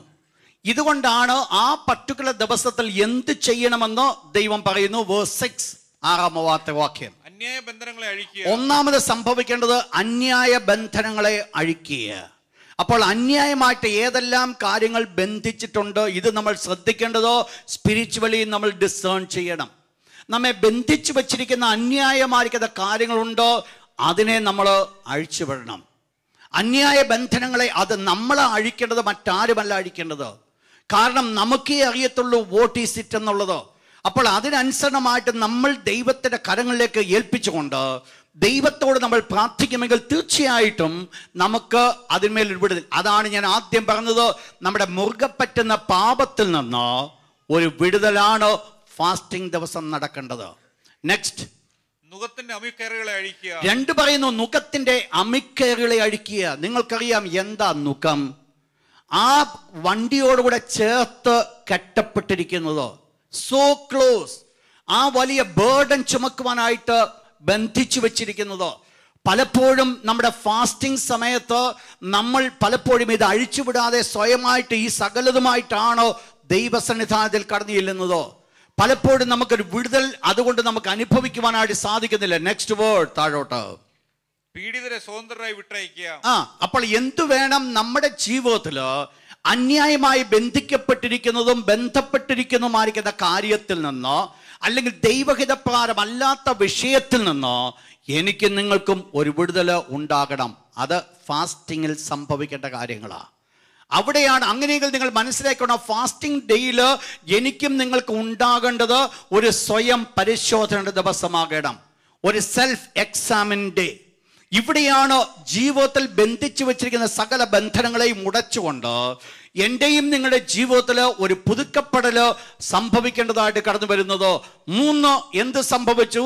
[SPEAKER 1] ഇതുകൊണ്ടാണ് ആ പർട്ടിക്കുലർ ദിവസത്തിൽ എന്ത് ചെയ്യണമെന്ന് ദൈവം പറയുന്നു. വേഴ്സ് 6, 6ാമത്തെ വാക്യം.
[SPEAKER 2] അന്യായ ബന്ധനങ്ങളെ അഴിക്കുക.
[SPEAKER 1] ഒന്നാമത് സംഭവിക്കേണ്ടത് അന്യായ ബന്ധനങ്ങളെ അഴിക്കുക. അപ്പോൾ അന്യായമായിട്ട് ഏതെല്ലാം കാര്യങ്ങൾ ബന്ധിച്ചിട്ടുണ്ട്, ഇത് നമ്മൾ ശ്രദ്ധിക്കേണ്ടത് സ്പിരിച്വലി നമ്മൾ ഡിസേൺ ചെയ്യണം. നമ്മെ ബന്ധിച്ചു വച്ചിരിക്കുന്ന അന്യായമായിരിക്കുന്ന കാര്യങ്ങളുണ്ടോ, അതിനെ നമ്മൾ അഴിച്ചുവിടണം. അന്യായ ബന്ധനങ്ങളെ അത് നമ്മൾ അഴിക്കേണ്ടത്, മറ്റാരുമല്ല അഴിക്കേണ്ടത്. കാരണം നമുക്കേ അറിയത്തുള്ളൂ വാട്ട് ഈസ് ഇറ്റ് എന്നുള്ളത്. അപ്പോൾ അതിനനുസരണമായിട്ട് നമ്മൾ ദൈവത്തിൻ്റെ കരങ്ങളിലേക്ക് ഏൽപ്പിച്ചുകൊണ്ട് ദൈവത്തോട് നമ്മൾ പ്രാർത്ഥിക്കുമെങ്കിൽ തീർച്ചയായിട്ടും നമുക്ക് അതിന്മേൽ ഒരു വിടുതൽ. അതാണ് ഞാൻ ആദ്യം പറഞ്ഞത്, നമ്മുടെ മുറുകെ പറ്റുന്ന പാപത്തിൽ നിന്ന് ഒരു വിടുതലാണ് ഫാസ്റ്റിംഗ് ദിവസം നടക്കേണ്ടത്. നെക്സ്റ്റ്,
[SPEAKER 2] നുകത്തിന്റെ അമിക്കയറുകളെ അഴിക്കുക.
[SPEAKER 1] 2 പറയുന്നു, നുകത്തിന്റെ അമിക്കയറുകളെ അഴിക്കുക. നിങ്ങൾക്കറിയാം എന്താ നുകം? ആ വണ്ടിയോടുകൂടെ ചേർത്ത് കെട്ടപ്പെട്ടിരിക്കുന്നത്, സോ ക്ലോസ്, ആ വലിയ ബേർഡൻ ചുമക്കുവാനായിട്ട് ബന്ധിച്ചു വെച്ചിരിക്കുന്നത്. പലപ്പോഴും നമ്മുടെ ഫാസ്റ്റിംഗ് സമയത്ത് നമ്മൾ പലപ്പോഴും ഇത് അഴിച്ചുവിടാതെ സ്വയമായിട്ട് ഈ സകലതുമായിട്ടാണ് ദൈവസന്നിധാനത്തിൽ കടന്നു ചെല്ലുന്നത്. പലപ്പോഴും നമുക്കൊരു വിടുതൽ അതുകൊണ്ട് നമുക്ക് അനുഭവിക്കുവാനായിട്ട് സാധിക്കുന്നില്ല. നെക്സ്റ്റ് വേർഡ്, താഴോട്ട്.
[SPEAKER 2] പീഡിതരെ സ്വതന്ത്രരായി വിട്ടയക്കുക.
[SPEAKER 1] അപ്പോൾ എന്തു വേണം? നമ്മുടെ ജീവിതത്തിൽ അന്യായമായി ബന്ധിക്കപ്പെട്ടിരിക്കുന്നതും ബന്ധപ്പെട്ടിരിക്കുന്നതുമായിരിക്കുന്ന കാര്യത്തിൽ നിന്ന്, അല്ലെങ്കിൽ ദൈവഹിതപ്രകാരം അല്ലാത്ത വിഷയത്തിൽ നിന്ന് എനിക്ക് നിങ്ങൾക്കും ഒരു വിടുതൽ ഉണ്ടാകണം. അത് ഫാസ്റ്റിങ്ങിൽ സംഭവിക്കേണ്ട കാര്യങ്ങളാണ്. അവിടെയാണ്. അങ്ങനെയെങ്കിൽ നിങ്ങൾ മനസ്സിലാക്കണം, ഫാസ്റ്റിംഗ് ഡേയിൽ എനിക്കും നിങ്ങൾക്ക് ഉണ്ടാകേണ്ടത് ഒരു സ്വയം പരിശോധനയുടെ ദിവസമാകണം, ഒരു സെൽഫ് എക്സാമിൻ ഡേ. ഇവിടെയാണ് ജീവിതത്തിൽ ബന്ധിച്ചു വെച്ചിരിക്കുന്ന സകല ബന്ധനങ്ങളെയും ഉടച്ചുകൊണ്ട് എൻ്റെയും നിങ്ങളുടെ ജീവിതത്തിൽ ഒരു പുതുക്കപ്പെടൽ സംഭവിക്കേണ്ടതായിട്ട് കടന്നു വരുന്നത്. 3, എന്ത് സംഭവിച്ചു?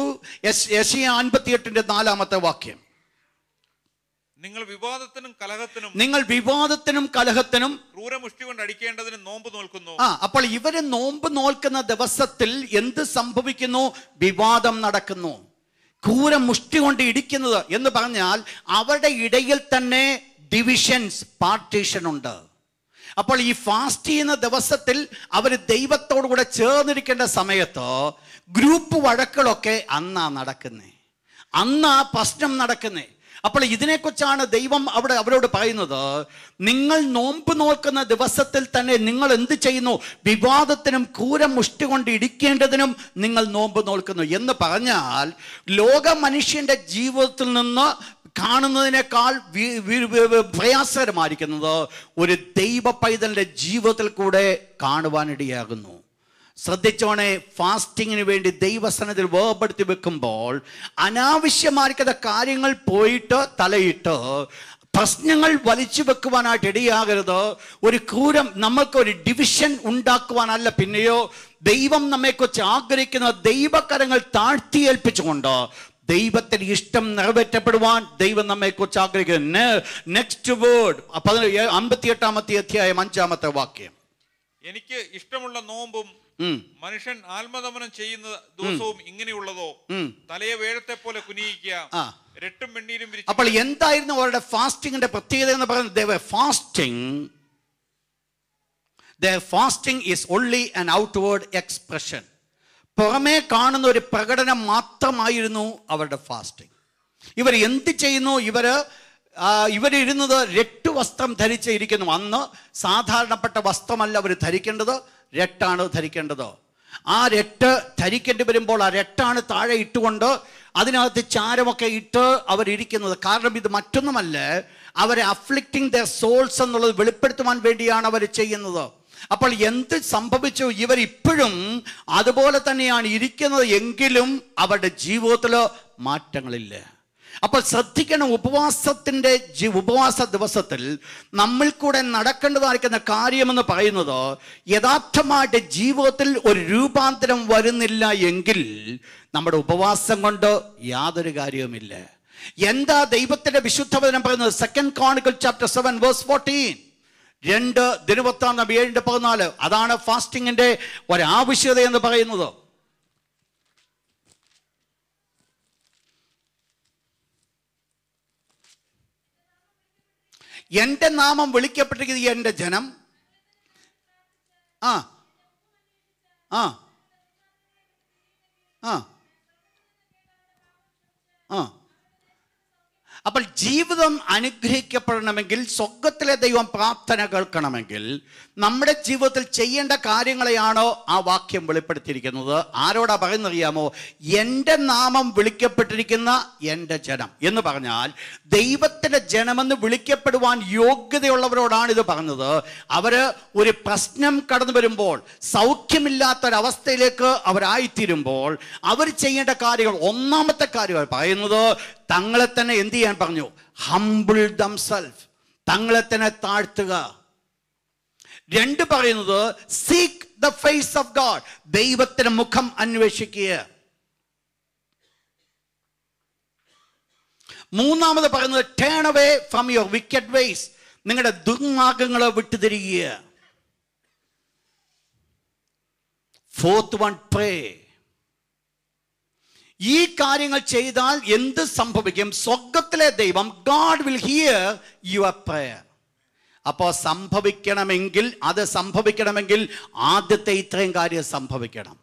[SPEAKER 1] യെശയ്യാ 58:4 വാക്യം.
[SPEAKER 2] നിങ്ങൾ വിവാദത്തിനും കലഹത്തിനും ക്രൂരമുഷ്ടി കൊണ്ട് അടിക്കേണ്ടതിന് നോമ്പ് നോൽക്കുന്നു.
[SPEAKER 1] അപ്പോൾ ഇവര് നോമ്പ് നോൽക്കുന്ന ദിവസത്തിൽ എന്ത് സംഭവിക്കുന്നു? വിവാദം നടക്കുന്നു. ക്രൂരമുഷ്ടി കൊണ്ട് ഇടിക്കുന്നത് എന്ന് പറഞ്ഞാൽ അവരുടെ ഇടയിൽ തന്നെ ഡിവിഷൻസ്, പാർട്ടീഷൻ ഉണ്ട്. അപ്പോൾ ഈ ഫാസ്റ്റ് ചെയ്യുന്ന ദിവസത്തിൽ അവർ ദൈവത്തോടു കൂടെ ചേർന്നിരിക്കേണ്ട സമയത്ത് ഗ്രൂപ്പ് വഴക്കുകളൊക്കെ അന്നാ നടക്കുന്നേ, അന്നാ പ്രശ്നം നടക്കുന്നേ. അപ്പോൾ ഇതിനെക്കുറിച്ചാണ് ദൈവം അവിടെ അവരോട് പറയുന്നത്, നിങ്ങൾ നോമ്പ് നോക്കുന്ന ദിവസത്തിൽ തന്നെ നിങ്ങൾ എന്ത് ചെയ്യുന്നു? വിവാദത്തിനും ക്രൂരമുഷ്ടി കൊണ്ട് ഇടിക്കേണ്ടതിനും നിങ്ങൾ നോമ്പ് നോൽക്കുന്നു. എന്ന് പറഞ്ഞാൽ ലോക മനുഷ്യന്റെ ജീവിതത്തിൽ നിന്ന് കാണുന്നതിനേക്കാൾ പ്രയാസകരമായിരിക്കുന്നത് ഒരു ദൈവ പൈതലിന്റെ ജീവിതത്തിൽ കൂടെ കാണുവാനിടയാകുന്നു. ശ്രദ്ധിച്ചോണെ, ഫാസ്റ്റിങ്ങിന് വേണ്ടി ദൈവസന്നിധിയിൽ വേർപെടുത്തി വെക്കുമ്പോൾ അനാവശ്യമായിരിക്കുന്ന കാര്യങ്ങൾ പോയിട്ട് തലയിട്ട് പ്രശ്നങ്ങൾ വലിച്ചു വെക്കുവാനായിട്ട് ഇടയാകരുത്. ഒരു നമ്മൾക്കൊരു ഡിവിഷൻ ഉണ്ടാക്കുവാനല്ല, പിന്നെയോ ദൈവം നമ്മെക്കുറിച്ച് ആഗ്രഹിക്കുന്ന ദൈവകരങ്ങൾ താഴ്ത്തിയേൽപ്പിച്ചുകൊണ്ട് ദൈവത്തിന്റെ ഇഷ്ടം നിറവേറ്റപ്പെടുവാൻ ദൈവം നമ്മെക്കുറിച്ച് ആഗ്രഹിക്കുന്നു. നെക്സ്റ്റ് വേർഡ്, 58-ാമത്തെ അധ്യായം 5-ാമത്തെ വാക്യം.
[SPEAKER 2] എനിക്ക് ഇഷ്ടമുള്ള നോമ്പും മനുഷ്യൻ ആത്മദമനം ചെയ്യുന്ന ദിവസവും ഇങ്ങനെയുള്ളതോ? തലയെ വേഴത്തെ പോലെ കുനിയിക്കുക, രട്ടും വെണ്ണീരും വിരിച്ചു.
[SPEAKER 1] അപ്പോൾ എന്തായിരുന്നു അവരുടെ ഫാസ്റ്റിംഗിന്റെ പ്രത്യേകത എന്ന് പറയുന്നത്? their fasting is only an outward expression. പുറമേ കാണുന്ന ഒരു പ്രകടനം മാത്രമായിരുന്നു അവരുടെ ഫാസ്റ്റിംഗ്. ഇവർ എന്ത് ചെയ്യുന്നു? ഇവരിരുന്നത് രട്ടു വസ്ത്രം ധരിച്ച് ഇരിക്കുന്നു. അന്ന് സാധാരണപ്പെട്ട വസ്ത്രമല്ല അവർ ധരിക്കേണ്ടത്, രട്ടാണ് ധരിക്കേണ്ടത്. ആ രട്ട് ധരിക്കേണ്ടി വരുമ്പോൾ ആ രട്ടാണ് താഴെ ഇട്ടുകൊണ്ട് അതിനകത്ത് ചാരമൊക്കെ ഇട്ട് അവരിയ്ക്കുന്നത്. കാരണം ഇത് മറ്റൊന്നുമല്ല, അവരെ അഫ്ലിക്റ്റിംഗ് ദെയർ സോൾസ് എന്നുള്ളത് വെളിപ്പെടുത്തുവാൻ വേണ്ടിയാണ് അവർ ചെയ്യുന്നത്. അപ്പോൾ എന്ത് സംഭവിച്ചു? ഇവർ ഇപ്പോഴും അതുപോലെ തന്നെയാണ് ഇരിക്കുന്നത്, എങ്കിലും അവരുടെ ജീവിതത്തിൽ മാറ്റങ്ങളില്ല. അപ്പോൾ ശ്രദ്ധിക്കണം, ഉപവാസ ദിവസത്തിൽ നമ്മൾ കൂടെ നടക്കേണ്ടതായിരിക്കുന്ന കാര്യമെന്ന് പറയുന്നത്, യഥാർത്ഥമായിട്ട് ജീവിതത്തിൽ ഒരു രൂപാന്തരം വരുന്നില്ല എങ്കിൽ നമ്മുടെ ഉപവാസം കൊണ്ട് യാതൊരു കാര്യവുമില്ല. എന്താ ദൈവത്തിന്റെ വിശുദ്ധവചനം പറയുന്നത്? 2 Chronicles chapter 7 verse 14. 2 ദിനവൃത്താന്തം 7:14. അതാണ് ഫാസ്റ്റിങ്ങിന്റെ ഒരാവശ്യകത എന്ന് പറയുന്നത്. എന്റെ നാമം വിളിക്കപ്പെട്ടിരിക്കുന്നത് എന്റെ ജനം അപ്പോൾ ജീവിത ജീവിതം അനുഗ്രഹിക്കപ്പെടണമെങ്കിൽ, സ്വർഗത്തിലെ ദൈവം പ്രാർത്ഥന കേൾക്കണമെങ്കിൽ നമ്മുടെ ജീവിതത്തിൽ ചെയ്യേണ്ട കാര്യങ്ങളെയാണോ ആ വാക്യം വെളിപ്പെടുത്തിയിരിക്കുന്നത്. ആരോടാ പറയുന്നറിയാമോ? എൻ്റെ നാമം വിളിക്കപ്പെട്ടിരിക്കുന്ന എൻ്റെ ജനം എന്ന് പറഞ്ഞാൽ ദൈവത്തിൻ്റെ ജനമെന്ന് വിളിക്കപ്പെടുവാൻ യോഗ്യതയുള്ളവരോടാണ് ഇത് പറഞ്ഞത്. അവര് ഒരു പ്രശ്നം കടന്നു വരുമ്പോൾ, സൗഖ്യമില്ലാത്തൊരവസ്ഥയിലേക്ക് അവരായിത്തീരുമ്പോൾ അവർ ചെയ്യേണ്ട കാര്യങ്ങൾ, ഒന്നാമത്തെ കാര്യങ്ങൾ പറയുന്നത് തങ്ങളെ തന്നെ എന്ത് ചെയ്യാൻ പറഞ്ഞു? ഹംബിൾ ദംസെൽഫ്, തങ്ങളെ തന്നെ താഴ്ത്തുക. രണ്ട് പറയുന്നത് seek the face of God, ദൈവത്തിന്റെ മുഖം അന്വേഷിക്കുക. മൂന്നാമത് പറയുന്നത് turn away from your wicked ways, നിങ്ങളുടെ ദുർമാർഗങ്ങളെ വിട്ടുതിരിക്കുക. ഫോർത്ത് വൺ, പ്രേ. ഈ കാര്യങ്ങൾ ചെയ്താൽ എന്ത് സംഭവിക്കും? സ്വർഗത്തിലെ ദൈവം, God will hear your prayer. അപ്പോൾ അത് സംഭവിക്കണമെങ്കിൽ ആദ്യത്തെ ഇത്രയും കാര്യം സംഭവിക്കണം.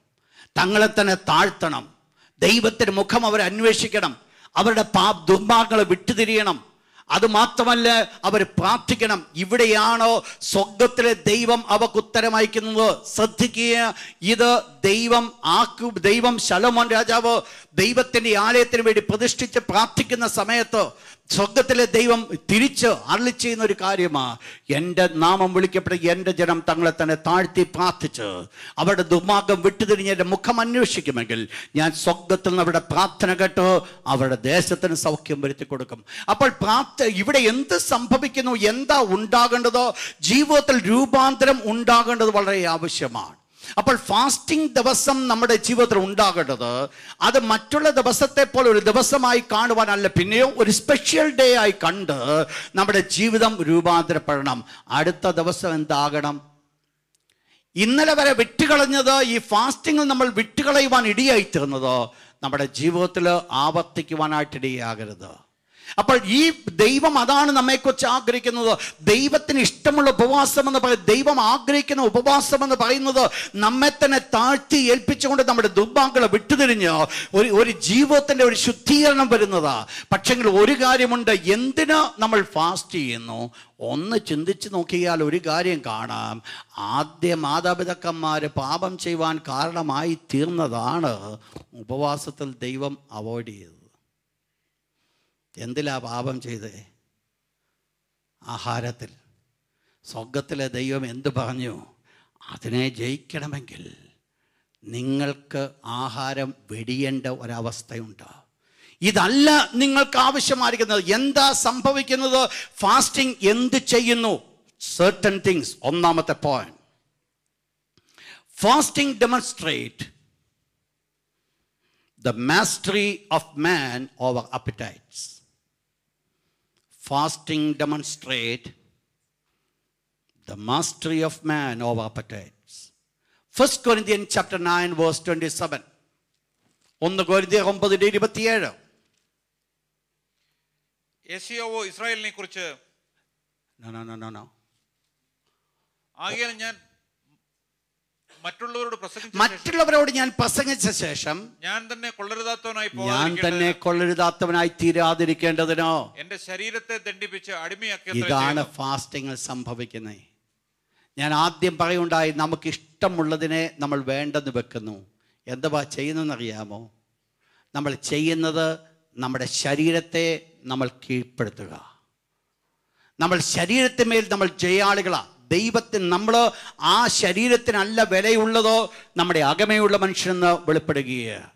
[SPEAKER 1] തങ്ങളെ തന്നെ താഴ്ത്തണം, ദൈവത്തിന്റെ മുഖം അവർ അന്വേഷിക്കണം, അവരുടെ ദുർമാർഗങ്ങളെ വിട്ടുതിരിയണം. അതുമാത്രമല്ല, അവർ പ്രാർത്ഥിക്കണം. ഇവിടെയാണോ സ്വർഗത്തിലെ ദൈവം അവർക്ക് ഉത്തരം അയക്കുന്നത്? ശ്രദ്ധിക്കുക, ഇത് ദൈവം ശലോമോൻ രാജാവ് ദൈവത്തിന്റെ ആലയത്തിന് വേണ്ടി പ്രതിഷ്ഠിച്ച് പ്രാർത്ഥിക്കുന്ന സമയത്ത് സ്വർഗത്തിലെ ദൈവം തിരിച്ച് അരുളി ചെയ്യുന്ന ഒരു കാര്യമാണ്, എൻ്റെ നാമം വിളിക്കപ്പെട്ട എൻ്റെ ജനം തങ്ങളെ തന്നെ താഴ്ത്തി പ്രാർത്ഥിച്ച് അവരുടെ ദുർമാർഗം വിട്ടുതിരിഞ്ഞ് എൻ്റെ മുഖം അന്വേഷിക്കുമെങ്കിൽ ഞാൻ സ്വർഗത്തിൽ നിന്ന് അവരുടെ പ്രാർത്ഥന കേട്ട് അവരുടെ ദേശത്തിന് സൗഖ്യം വരുത്തി കൊടുക്കും. അപ്പോൾ ഇവിടെ എന്ത് സംഭവിക്കുന്നു? എന്താ ഉണ്ടാകേണ്ടത്? ജീവിതത്തിൽ രൂപാന്തരം ഉണ്ടാകേണ്ടത് വളരെ ആവശ്യമാണ്. അപ്പോൾ ഫാസ്റ്റിംഗ് ദിവസം നമ്മുടെ ജീവിതത്തിൽ ഉണ്ടാകേണ്ടത് അത് മറ്റുള്ള ദിവസത്തെ പോലെ ഒരു ദിവസമായി കാണുവാനല്ല, പിന്നെയോ ഒരു സ്പെഷ്യൽ ഡേ ആയി കണ്ട് നമ്മുടെ ജീവിതം രൂപാന്തരപ്പെടണം. അടുത്ത ദിവസം എന്താകണം? ഇന്നലെ വരെ വിട്ടുകളഞ്ഞത്, ഈ ഫാസ്റ്റിങ്ങിൽ നമ്മൾ വിട്ടുകളയുവാൻ ഇടയായിത്തീർന്നത് നമ്മുടെ ജീവിതത്തിൽ ആവർത്തിക്കുവാനായിട്ട് ഇടയാകരുത്. അപ്പോൾ ഈ ദൈവം അതാണ് നമ്മെക്കുറിച്ച് ആഗ്രഹിക്കുന്നത്. ദൈവത്തിന് ഇഷ്ടമുള്ള ഉപവാസം എന്ന് പറയുന്നത്, ദൈവം ആഗ്രഹിക്കുന്ന ഉപവാസം എന്ന് പറയുന്നത് നമ്മെ തന്നെ താഴ്ത്തി ഏൽപ്പിച്ചുകൊണ്ട് നമ്മുടെ ദുർഭാഗ്യങ്ങളെ വിട്ടുതിരിഞ്ഞ് ഒരു ജീവിതത്തിൻ്റെ ഒരു ശുദ്ധീകരണം വരുന്നതാ. പക്ഷെങ്കിൽ ഒരു കാര്യമുണ്ട്, എന്തിന് നമ്മൾ ഫാസ്റ്റ് ചെയ്യുന്നു? ഒന്ന് ചിന്തിച്ച് നോക്കിയാൽ ഒരു കാര്യം കാണാം. ആദ്യ മാതാപിതാക്കന്മാർ പാപം ചെയ്യുവാൻ കാരണമായി തീർന്നതാണ് ഉപവാസത്തിൽ ദൈവം അവോയ്ഡ് ചെയ്തത്. എന്തിലാ പാപം ചെയ്തേ? ആഹാരത്തിൽ. സ്വർഗത്തിലെ ദൈവം എന്ത് പറഞ്ഞു? അതിനെ ജയിക്കണമെങ്കിൽ നിങ്ങൾക്ക് ആഹാരം വെടിയേണ്ട ഒരവസ്ഥയുണ്ട്. ഇതല്ല നിങ്ങൾക്ക് ആവശ്യമായിരിക്കുന്നത്. എന്താ സംഭവിക്കുന്നത്? ഫാസ്റ്റിംഗ് എന്ത് ചെയ്യുന്നു? certain things. ഒന്നാമത്തെ point, fasting demonstrate the mastery of man over appetites. Fasting demonstrate the mastery of man over appetites. 1 Corinthians chapter 9 verse 27. 1 Corinthians 9:27.
[SPEAKER 2] യെശയ്യാവോ ഇസ്രായേലിനെ കുറിച്ച്
[SPEAKER 1] No.
[SPEAKER 2] ആകയാൽ ഞാൻ
[SPEAKER 1] മറ്റുള്ളവരോട് ഞാൻ പ്രസംഗിച്ച ശേഷം
[SPEAKER 2] ഞാൻ തന്നെ
[SPEAKER 1] കൊള്ളരുതാത്തവനായി തീരാതിരിക്കേണ്ടതിനോ
[SPEAKER 2] എന്റെ ശരീരത്തെ ദണ്ഡിപ്പിച്ച് അടിമയാക്കി.
[SPEAKER 1] ഇതാണ് ഫാസ്റ്റിംഗിൽ സംഭവിക്കുന്നത്. ഞാൻ ആദ്യം പറയുണ്ടായി, നമുക്ക് ഇഷ്ടമുള്ളതിനെ നമ്മൾ വേണ്ടെന്ന് വെക്കുന്നു. എന്തുവാ ചെയ്യുന്നതെന്നറിയാമോ? നമ്മൾ ചെയ്യുന്നത് നമ്മുടെ ശരീരത്തെ നമ്മൾ കീഴ്പ്പെടുത്തുക. നമ്മൾ ശരീരത്തിന്മേൽ നമ്മൾ ജയാളികളാണ്. ദൈവത്തിന് നമ്മൾ ആ ശരീരത്തിനല്ല വിലയുള്ളതോ നമ്മുടെ അകമയുള്ള മനുഷ്യനെന്ന് വെളിപ്പെടുകയാണ്.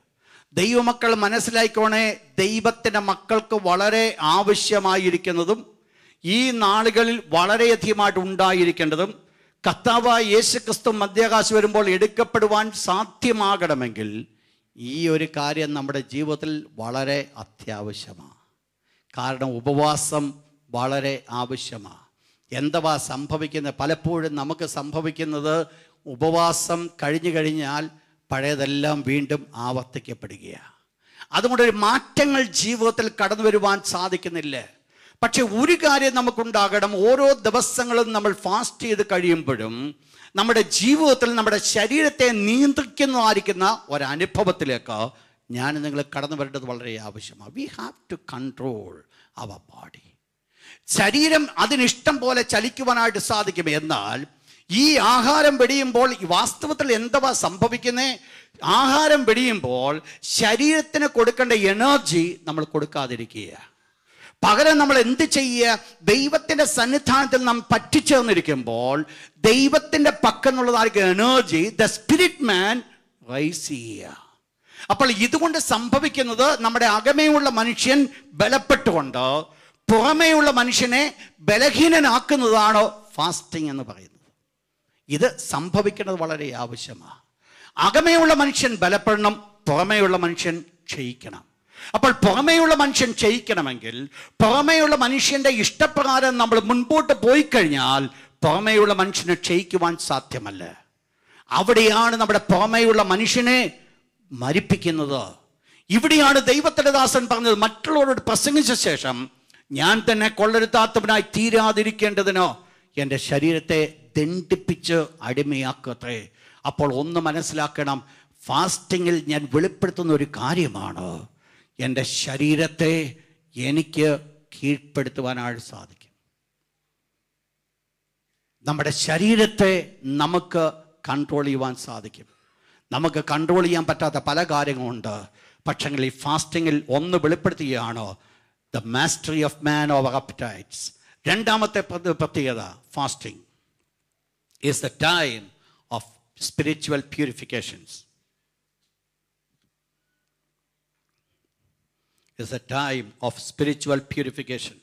[SPEAKER 1] ദൈവമക്കൾ മനസ്സിലായിക്കോണേ, ദൈവത്തിൻ്റെ മക്കൾക്ക് വളരെ ആവശ്യമായിരിക്കുന്നതും ഈ നാളുകളിൽ വളരെയധികമായിട്ട് ഉണ്ടായിരിക്കേണ്ടതും കർത്താവായ യേശുക്രിസ്തു മധ്യാകാശം വരുമ്പോൾ എടുക്കപ്പെടുവാൻ സാധ്യമാകണമെങ്കിൽ ഈ ഒരു കാര്യം നമ്മുടെ ജീവിതത്തിൽ വളരെ അത്യാവശ്യമാണ്. കാരണം ഉപവാസം വളരെ ആവശ്യമാണ്. എന്തുവാ സംഭവിക്കുന്നത്? പലപ്പോഴും നമുക്ക് സംഭവിക്കുന്നത്, ഉപവാസം കഴിഞ്ഞു കഴിഞ്ഞാൽ പഴയതെല്ലാം വീണ്ടും ആവർത്തിക്കപ്പെടുകയാണ്. അതുകൊണ്ടൊരു മാറ്റങ്ങൾ ജീവിതത്തിൽ കടന്നു വരുവാൻ സാധിക്കുന്നില്ല. പക്ഷെ ഒരു കാര്യം നമുക്കുണ്ടാകണം, ഓരോ ദിവസങ്ങളും നമ്മൾ ഫാസ്റ്റ് ചെയ്ത് കഴിയുമ്പോഴും നമ്മുടെ ജീവിതത്തിൽ നമ്മുടെ ശരീരത്തെ നിയന്ത്രിക്കുന്നതായിരിക്കുന്ന ഒരനുഭവത്തിലേക്ക് ഞാൻ നിങ്ങൾ കടന്നു വരേണ്ടത് വളരെ ആവശ്യമാണ്. We have to control our body. ശരീരം അതിനിഷ്ടം പോലെ ചലിക്കുവാനായിട്ട് സാധിക്കും. എന്നാൽ ഈ ആഹാരം വെടിയുമ്പോൾ വാസ്തവത്തിൽ എന്തുവാ സംഭവിക്കുന്നത്? ആഹാരം വെടിയുമ്പോൾ ശരീരത്തിന് കൊടുക്കേണ്ട എനർജി നമ്മൾ കൊടുക്കാതിരിക്കുക. പകരം നമ്മൾ എന്ത് ചെയ്യുക? ദൈവത്തിൻ്റെ സന്നിധാനത്തിൽ നാം പറ്റിച്ചേർന്നിരിക്കുമ്പോൾ ദൈവത്തിൻ്റെ പക്കലുള്ളതായിരിക്കും energy, the spirit man rise ചെയ്യുക. അപ്പോൾ ഇതുകൊണ്ട് സംഭവിക്കുന്നത്, നമ്മുടെ അകമേയുള്ള മനുഷ്യൻ ബലപ്പെട്ടുകൊണ്ട് പുറമേയുള്ള മനുഷ്യനെ ബലഹീനനാക്കുന്നതാണോ ഫാസ്റ്റിംഗ് എന്ന് പറയുന്നത്. ഇത് സംഭവിക്കുന്നത് വളരെ ആവശ്യമാണ്. അകമേയുള്ള മനുഷ്യൻ ബലപ്പെടണം, പുറമേയുള്ള മനുഷ്യൻ ക്ഷയിക്കണം. അപ്പോൾ പുറമേയുള്ള മനുഷ്യൻ ക്ഷയിക്കണമെങ്കിൽ പുറമേയുള്ള മനുഷ്യൻ്റെ ഇഷ്ടപ്രകാരം നമ്മൾ മുൻപോട്ട് പോയി കഴിഞ്ഞാൽ പുറമേയുള്ള മനുഷ്യനെ ക്ഷയിക്കുവാൻ സാധ്യമല്ല. അവിടെയാണ് നമ്മുടെ പുറമേയുള്ള മനുഷ്യനെ മരിപ്പിക്കുന്നത്. ഇവിടെയാണ് ദൈവത്തിൻ്റെ ദാസൻ പറഞ്ഞത്, മറ്റുള്ളവരോട് പ്രസംഗിച്ച ശേഷം ഞാൻ തന്നെ കൊള്ളരുത്താത്തവനായി തീരാതിരിക്കേണ്ടതിനോ എൻ്റെ ശരീരത്തെ ദണ്ഡിപ്പിച്ച് അടിമയാക്കട്ടെ. അപ്പോൾ ഒന്ന് മനസ്സിലാക്കണം, ഫാസ്റ്റിങ്ങിൽ ഞാൻ വെളിപ്പെടുത്തുന്ന ഒരു കാര്യമാണ്, എൻ്റെ ശരീരത്തെ എനിക്ക് കീഴ്പ്പെടുത്തുവാനായിട്ട് സാധിക്കും. നമ്മുടെ ശരീരത്തെ നമുക്ക് കൺട്രോൾ ചെയ്യുവാൻ സാധിക്കും. നമുക്ക് കൺട്രോൾ ചെയ്യാൻ പറ്റാത്ത പല കാര്യങ്ങളുണ്ട്. പക്ഷെങ്കിൽ ഈ ഫാസ്റ്റിങ്ങിൽ ഒന്ന് വെളിപ്പെടുത്തുകയാണ്, the mastery of man over appetites. രണ്ടാമത്തെ പ്രത്യേകത, fasting is the time of spiritual purifications. is a time of spiritual purification.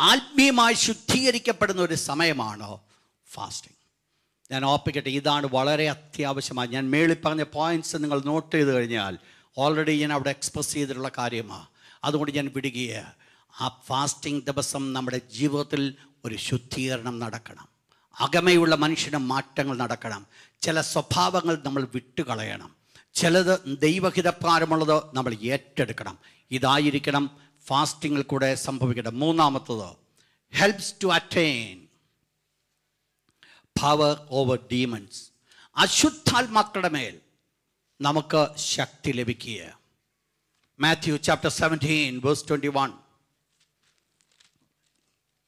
[SPEAKER 1] ആത്മീയമായി ശുദ്ധീകരിക്കപ്പെടുന്ന ഒരു സമയമാണ് ഫാസ്റ്റിംഗ്. ഞാൻ ഓർപ്പിക്കട്ടെ, ഇതാണ് വളരെ അത്യാവശ്യമായി. ഞാൻ മേളിൽ പറഞ്ഞ പോയിന്റ്സ് നിങ്ങൾ നോട്ട് ചെയ്ത് കഴിഞ്ഞാൽ ഓൾറെഡി ഞാൻ അവിടെ എക്സ്പ്രസ് ചെയ്തിട്ടുള്ള കാര്യമാണ്. അതുകൊണ്ട് ഞാൻ വിടുകയാണ്. ആ ഫാസ്റ്റിംഗ് ദിവസം നമ്മുടെ ജീവിതത്തിൽ ഒരു ശുദ്ധീകരണം നടക്കണം. അകമയുള്ള മനുഷ്യന് മാറ്റങ്ങൾ നടക്കണം. ചില സ്വഭാവങ്ങൾ നമ്മൾ വിട്ടുകളയണം. ചിലത് ദൈവഹിതപ്രകാരമുള്ളത് നമ്മൾ ഏറ്റെടുക്കണം. ഇതായിരിക്കണം ഫാസ്റ്റിങ്ങിൽ കൂടെ സംഭവിക്കണം. മൂന്നാമത്തത്, helps to attain power over demons. അശുദ്ധാത്മാക്കളുടെ മേൽ നമുക്ക് ശക്തി ലഭിക്കുക. Matthew chapter 17 verse 21.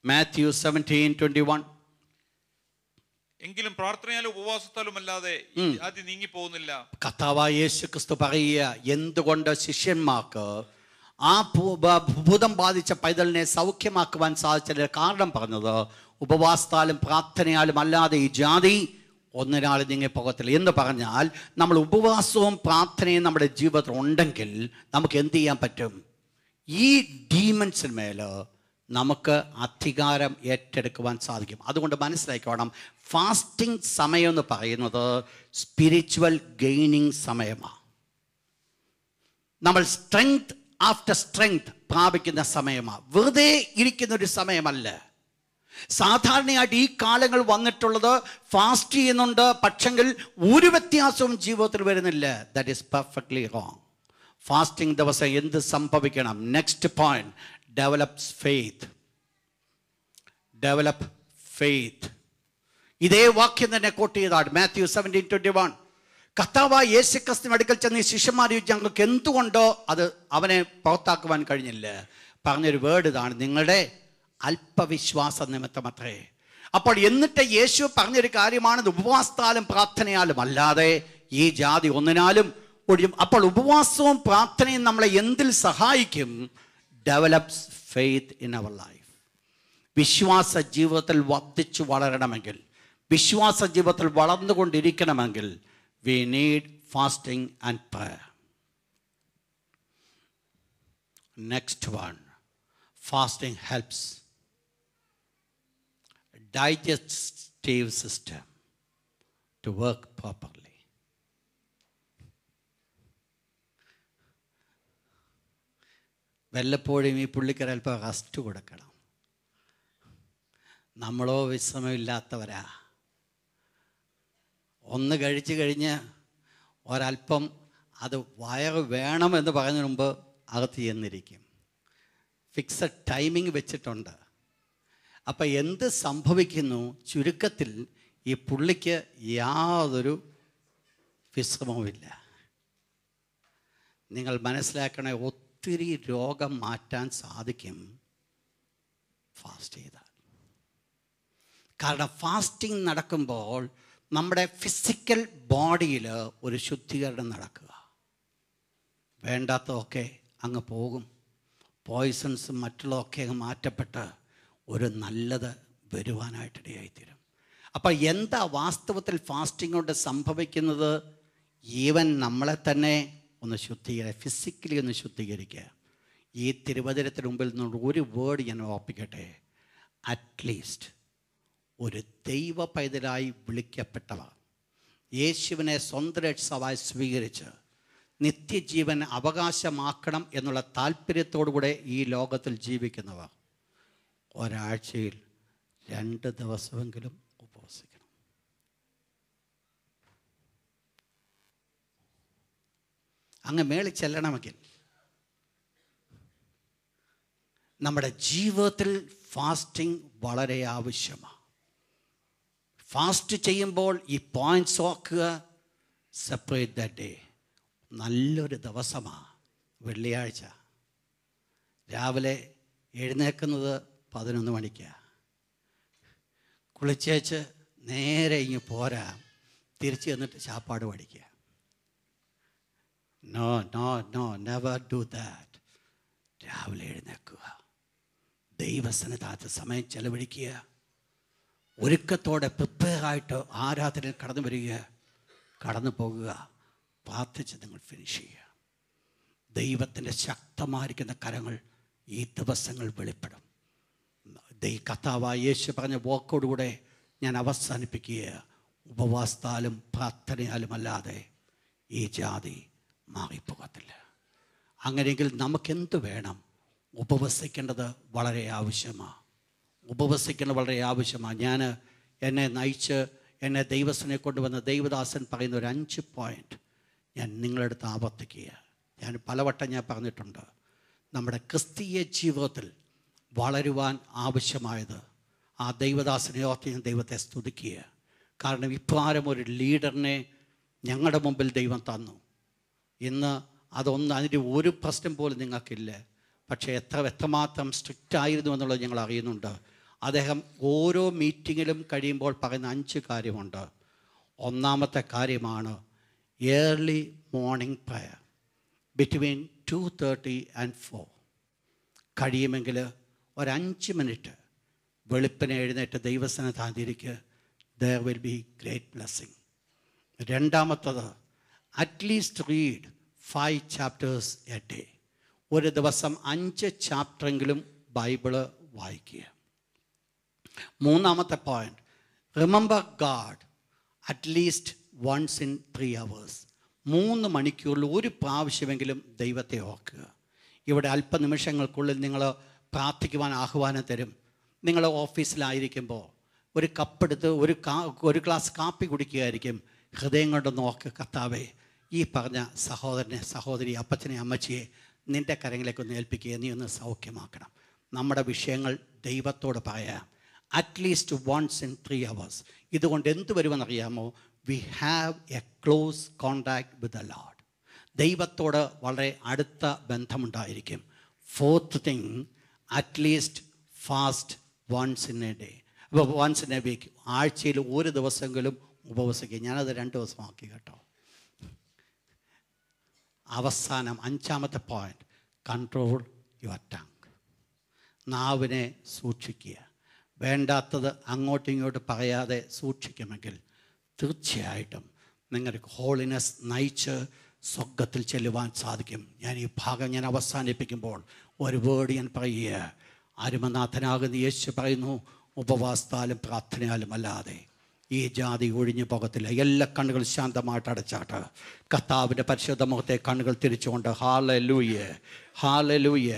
[SPEAKER 1] മാത്യു 17:21.
[SPEAKER 2] എങ്കിലും പ്രാർത്ഥനയാലും ഉപവാസത്താലും അല്ലാതെ അത് നീങ്ങി പോകുന്നില്ല.
[SPEAKER 1] കർത്താവായ യേശു ക്രിസ്തു പറയുക, എന്തുകൊണ്ട് ശിഷ്യന്മാർക്ക് ആ ഭൂതം ബാധിച്ച പൈതലിനെ സൗഖ്യമാക്കുവാൻ സാധിച്ചതിന്റെ കാരണം പറഞ്ഞത്, ഉപവാസത്താലും പ്രാർത്ഥനയാലും അല്ലാതെ ഈ ജാതി ഒന്നിനാളും നീങ്ങി പോകത്തില്ല എന്ന് പറഞ്ഞാൽ, നമ്മൾ ഉപവാസവും പ്രാർത്ഥനയും നമ്മുടെ ജീവിതത്തിൽ ഉണ്ടെങ്കിൽ നമുക്ക് എന്ത് ചെയ്യാൻ പറ്റും? ഈ ഡീമൺസിന്മേൽ നമുക്ക് അധികാരം ഏറ്റെടുക്കുവാൻ സാധിക്കും. അതുകൊണ്ട് മനസ്സിലാക്കണം, ഫാസ്റ്റിംഗ് സമയം എന്ന് പറയുന്നത് സ്പിരിച്വൽ ഗെയിനിങ് സമയമാണ്. നമ്മൾ സ്ട്രെങ്ത് ആഫ്റ്റർ സ്ട്രെങ്ത് പ്രാപിക്കുന്ന സമയമാണ്. വെറുതെ ഇരിക്കുന്ന ഒരു സമയമല്ല. സാധാരണയായിട്ട് ഈ കാലങ്ങൾ വന്നിട്ടുള്ളത് ഫാസ്റ്റ് ചെയ്യുന്നുണ്ട്, പക്ഷെങ്കിൽ ഒരു വ്യത്യാസവും ജീവിതത്തിൽ വരുന്നില്ല. That is perfectly wrong. Fasting ദിവസം എന്ത് സംഭവിക്കണം? Next point, develops faith. Develop faith. ഇതേ വാക്യം തന്നെ കോട്ട് ചെയ്താണ് മാത്യു 17:21. കർത്താവായ യേശു ക്രിസ്തുവിന്റെ അടുക്കൽ ചെന്ന് ഈ ശിഷ്യന്മാർ ചോദിച്ചു, ഞങ്ങൾക്ക് എന്തുകൊണ്ടോ അത് അവനെ പുറത്താക്കുവാൻ കഴിഞ്ഞില്ല. പറഞ്ഞൊരു വേർഡ് ഇതാണ്, നിങ്ങളുടെ അല്പവിശ്വാസ നിമിത്തമത്രേ. അപ്പോൾ എന്നിട്ട് യേശു പറഞ്ഞൊരു കാര്യമാണ്, ഉപവാസത്താലും പ്രാർത്ഥനയാലും അല്ലാതെ ഈ ജാതി ഒന്നിനാലും ഒഴിയും. അപ്പോൾ ഉപവാസവും പ്രാർത്ഥനയും നമ്മളെ എന്തിൽ സഹായിക്കും? Develops faith in our life. വിശ്വാസ ജീവിതത്തിൽ വർദ്ധിച്ചു വളരണമെങ്കിൽ, വിശ്വാസ ജീവിതത്തിൽ വളർന്നുകൊണ്ടിരിക്കണമെങ്കിൽ we need fasting and prayer. Next one, fasting helps digestive system to work properly. വല്ലപ്പോഴും ഈ പുള്ളിക്കാരൻ അല്പം റെസ്റ്റ് കൊടുക്കണം. നമ്മളോ വിശ്രമമില്ലാത്തവരാ. ഒന്ന് കഴിച്ചു കഴിഞ്ഞ് ഒരല്പം അത് വയറ് വേണമെന്ന് പറയുന്നതിന് മുമ്പ് അകത്ത് ചെന്നിരിക്കും. ഫിക്സഡ് ടൈമിംഗ് വെച്ചിട്ടുണ്ട്. അപ്പം എന്ത് സംഭവിക്കുന്നു? ചുരുക്കത്തിൽ ഈ പുള്ളിക്ക് യാതൊരു വിശ്രമവുമില്ല. നിങ്ങൾ മനസ്സിലാക്കണേ, ഒത്തിരി രോഗം മാറ്റാൻ സാധിക്കും ഫാസ്റ്റ് ചെയ്താൽ. കാരണം ഫാസ്റ്റിംഗ് നടക്കുമ്പോൾ നമ്മുടെ ഫിസിക്കൽ ബോഡിയിൽ ഒരു ശുദ്ധീകരണം നടക്കുക. വേണ്ടാത്തതൊക്കെ അങ്ങ് പോകും. പോയ്സൺസും മറ്റുള്ളതൊക്കെ അങ്ങ് മാറ്റപ്പെട്ട് ഒരു നല്ലത് വരുവാനായിട്ടിടയായിത്തീരും. അപ്പോൾ എന്താ വാസ്തവത്തിൽ ഫാസ്റ്റിംഗ് കൊണ്ട് സംഭവിക്കുന്നത്? ഈവൻ നമ്മളെ തന്നെ ഒന്ന് ഫിസിക്കലി ഒന്ന് ശുദ്ധീകരിക്കുക. ഈ തിരുവചനത്തിന് മുമ്പിൽ നിന്നുള്ള ഒരു വേർഡ് ഞാൻ ഓർപ്പിക്കട്ടെ. അറ്റ്ലീസ്റ്റ് ഒരു ദൈവ പൈതലായി വിളിക്കപ്പെട്ടവർ, യേശുവിനെ സ്വന്തം രക്ഷകനായി സ്വീകരിച്ച് നിത്യജീവൻ അവകാശമാക്കണം എന്നുള്ള താല്പര്യത്തോടുകൂടെ ഈ ലോകത്തിൽ ജീവിക്കുന്നവർ ഒരാഴ്ചയിൽ 2 ദിവസമെങ്കിലും ഉപവസിക്കണം. അങ്ങ് മേളിൽ ചെല്ലണമെങ്കിൽ നമ്മുടെ ജീവിതത്തിൽ ഫാസ്റ്റിംഗ് വളരെ ആവശ്യമാണ്. ഫാസ്റ്റ് ചെയ്യുമ്പോൾ ഈ പോയിൻറ്റ്സ് ഓർക്കുക. Separate the day. നല്ലൊരു ദിവസമാണ് വെള്ളിയാഴ്ച. രാവിലെ എഴുന്നേൽക്കുന്നത് 11 മണിക്കാണ്. കുളിച്ചേച്ച് നേരെ ഇങ്ങ് പോരാ, തിരിച്ച് ചെന്നിട്ട് ചാപ്പാട് പഠിക്കുക. No no no, never do that. രാവിലെ എഴുന്നേൽക്കുക, ദൈവസന്നിധാനത്ത് സമയം ചെലവഴിക്കുക, ഒരുക്കത്തോടെ പ്രിപ്പയറായിട്ട് ആരാധനയിൽ കടന്നു വരിക, കടന്നു പോകുക, പ്രാർത്ഥിച്ച് നിങ്ങൾ ഫിനിഷ് ചെയ്യുക. ദൈവത്തിൻ്റെ ശക്തമായിരിക്കുന്ന കരങ്ങൾ ഈ ദിവസങ്ങൾ വെളിപ്പെടും. കർത്താവായ യേശു പറഞ്ഞ വാക്കോടുകൂടെ ഞാൻ അവസാനിപ്പിക്കുക. ഉപവാസത്താലും പ്രാർത്ഥനയാലും അല്ലാതെ ഈ ജാതി മാറിപ്പോകത്തില്ല. അങ്ങനെയെങ്കിൽ നമുക്കെന്ത് വേണം? ഉപവസിക്കേണ്ടത് വളരെ ആവശ്യമാണ്. ഉപവസിക്കേണ്ടത് വളരെ ആവശ്യമാണ്. എന്നെ നയിച്ച് എന്നെ ദൈവത്തിനെ കൊണ്ടുവന്ന ദൈവദാസൻ പറയുന്ന ഒരു 5 പോയിൻ്റ് ഞാൻ നിങ്ങളുടെ അടുത്ത് ആവർത്തിക്കുക. ഞാൻ പലവട്ടം പറഞ്ഞിട്ടുണ്ട്. നമ്മുടെ ക്രിസ്തീയ ജീവിതത്തിൽ വളരുവാൻ ആവശ്യമായത് ആ ദൈവദാസനെ ഓർത്ത് ഞാൻ ദൈവത്തെ സ്തുതിക്കുക. കാരണം ഇപ്രകാരം ഒരു ലീഡറിനെ ഞങ്ങളുടെ മുമ്പിൽ ദൈവം തന്നു. ഇന്ന് അതിൻ്റെ ഒരു പ്രശ്നം പോലും നിങ്ങൾക്കില്ല. പക്ഷേ എത്രമാത്രം സ്ട്രിക്റ്റ് ആയിരുന്നു എന്നുള്ളത് ഞങ്ങൾ അറിയുന്നുണ്ട്. അദ്ദേഹം ഓരോ മീറ്റിങ്ങിലും കഴിയുമ്പോൾ പറയുന്ന 5 കാര്യമുണ്ട്. ഒന്നാമത്തെ കാര്യമാണ് early morning prayer between 2:30 and 4. കഴിയുമെങ്കിൽ ഒരു 5 മിനിറ്റ് വെളുപ്പിനെ എഴുന്നേറ്റ് ദൈവസന്നിധാനത്തിരിക്കുക. There will be great blessing. രണ്ടാമത്തത് at least read 5 chapters a day. ഒരു ദിവസം 5 ചാപ്റ്ററെങ്കിലും ബൈബിള് വായിക്കുക. മൂന്നാമത്തെ point, remember God at least once in 3 hours. 3 മണിക്കൂറിൽ ഒരു പ്രാവശ്യമെങ്കിലും ദൈവത്തെ ഓർക്കുക. ഇവിടെ അല്പനിമിഷങ്ങൾക്കുള്ളിൽ നിങ്ങൾ പ്രാർത്ഥിക്കുവാൻ ആഹ്വാനം തരും. നിങ്ങൾ ഓഫീസിലായിരിക്കുമ്പോൾ ഒരു കപ്പെടുത്ത് ഒരു ഗ്ലാസ് കാപ്പി കുടിക്കുകയായിരിക്കും. ഹൃദയം കൊണ്ട് നോക്ക്, കർത്താവേ, ഈ പറഞ്ഞ സഹോദരനെ, സഹോദരി, അപ്പച്ചനെ, അമ്മച്ചിയെ നിൻ്റെ കരങ്ങളിലേക്കൊന്ന് ഏൽപ്പിക്കുക. നീ ഒന്ന് സൗഖ്യമാക്കണം. നമ്മുടെ വിഷയങ്ങൾ ദൈവത്തോട് പറയാം. At least once in 3 hours. ഇതുകൊണ്ട് എന്ത് വരുമെന്നറിയാമോ? We have a close contact with the Lord. ദൈവത്തോട് വളരെ അടുത്ത ബന്ധമുണ്ടായിരിക്കും. Fourth thing, at least fast once in a day, once in a week. ആഴ്ചയിൽ ഒരു ദിവസമെങ്കിലും ഉപവസിക്കുക. ഞാനത് 2 ദിവസമാക്കി കേട്ടോ. അവസാനം 5ാമത്തെ പോയിന്റ്, കൺട്രോൾ യുവർ ടങ്. നാവിനെ സൂക്ഷിക്കുക. വേണ്ടാത്തത് അങ്ങോട്ടും ഇങ്ങോട്ടും പറയാതെ സൂക്ഷിക്കുമെങ്കിൽ തീർച്ചയായിട്ടും നിങ്ങൾക്ക് ഹോളിനെസ് നയിച്ച് സ്വർഗത്തിൽ ചെല്ലുവാൻ സാധിക്കും. ഞാൻ ഈ ഭാഗം ഞാൻ അവസാനിപ്പിക്കുമ്പോൾ ഒരു വേർഡ് ഞാൻ പറയുക. അരുമനാഥനാകുന്ന യേശു പറയുന്നു, ഉപവാസത്താലും പ്രാർത്ഥനയാലും അല്ലാതെ ഈ ജാതി ഒഴിഞ്ഞു പോകത്തില്ല. എല്ലാ കണ്ണുകൾ ശാന്തമായിട്ട് അടച്ചാട്ട് കർത്താവിൻ്റെ പരിശുദ്ധ മുഖത്തെ കണ്ണുകൾ തിരിച്ചുകൊണ്ട് ഹാലലൂയ, ഹാലലൂയ.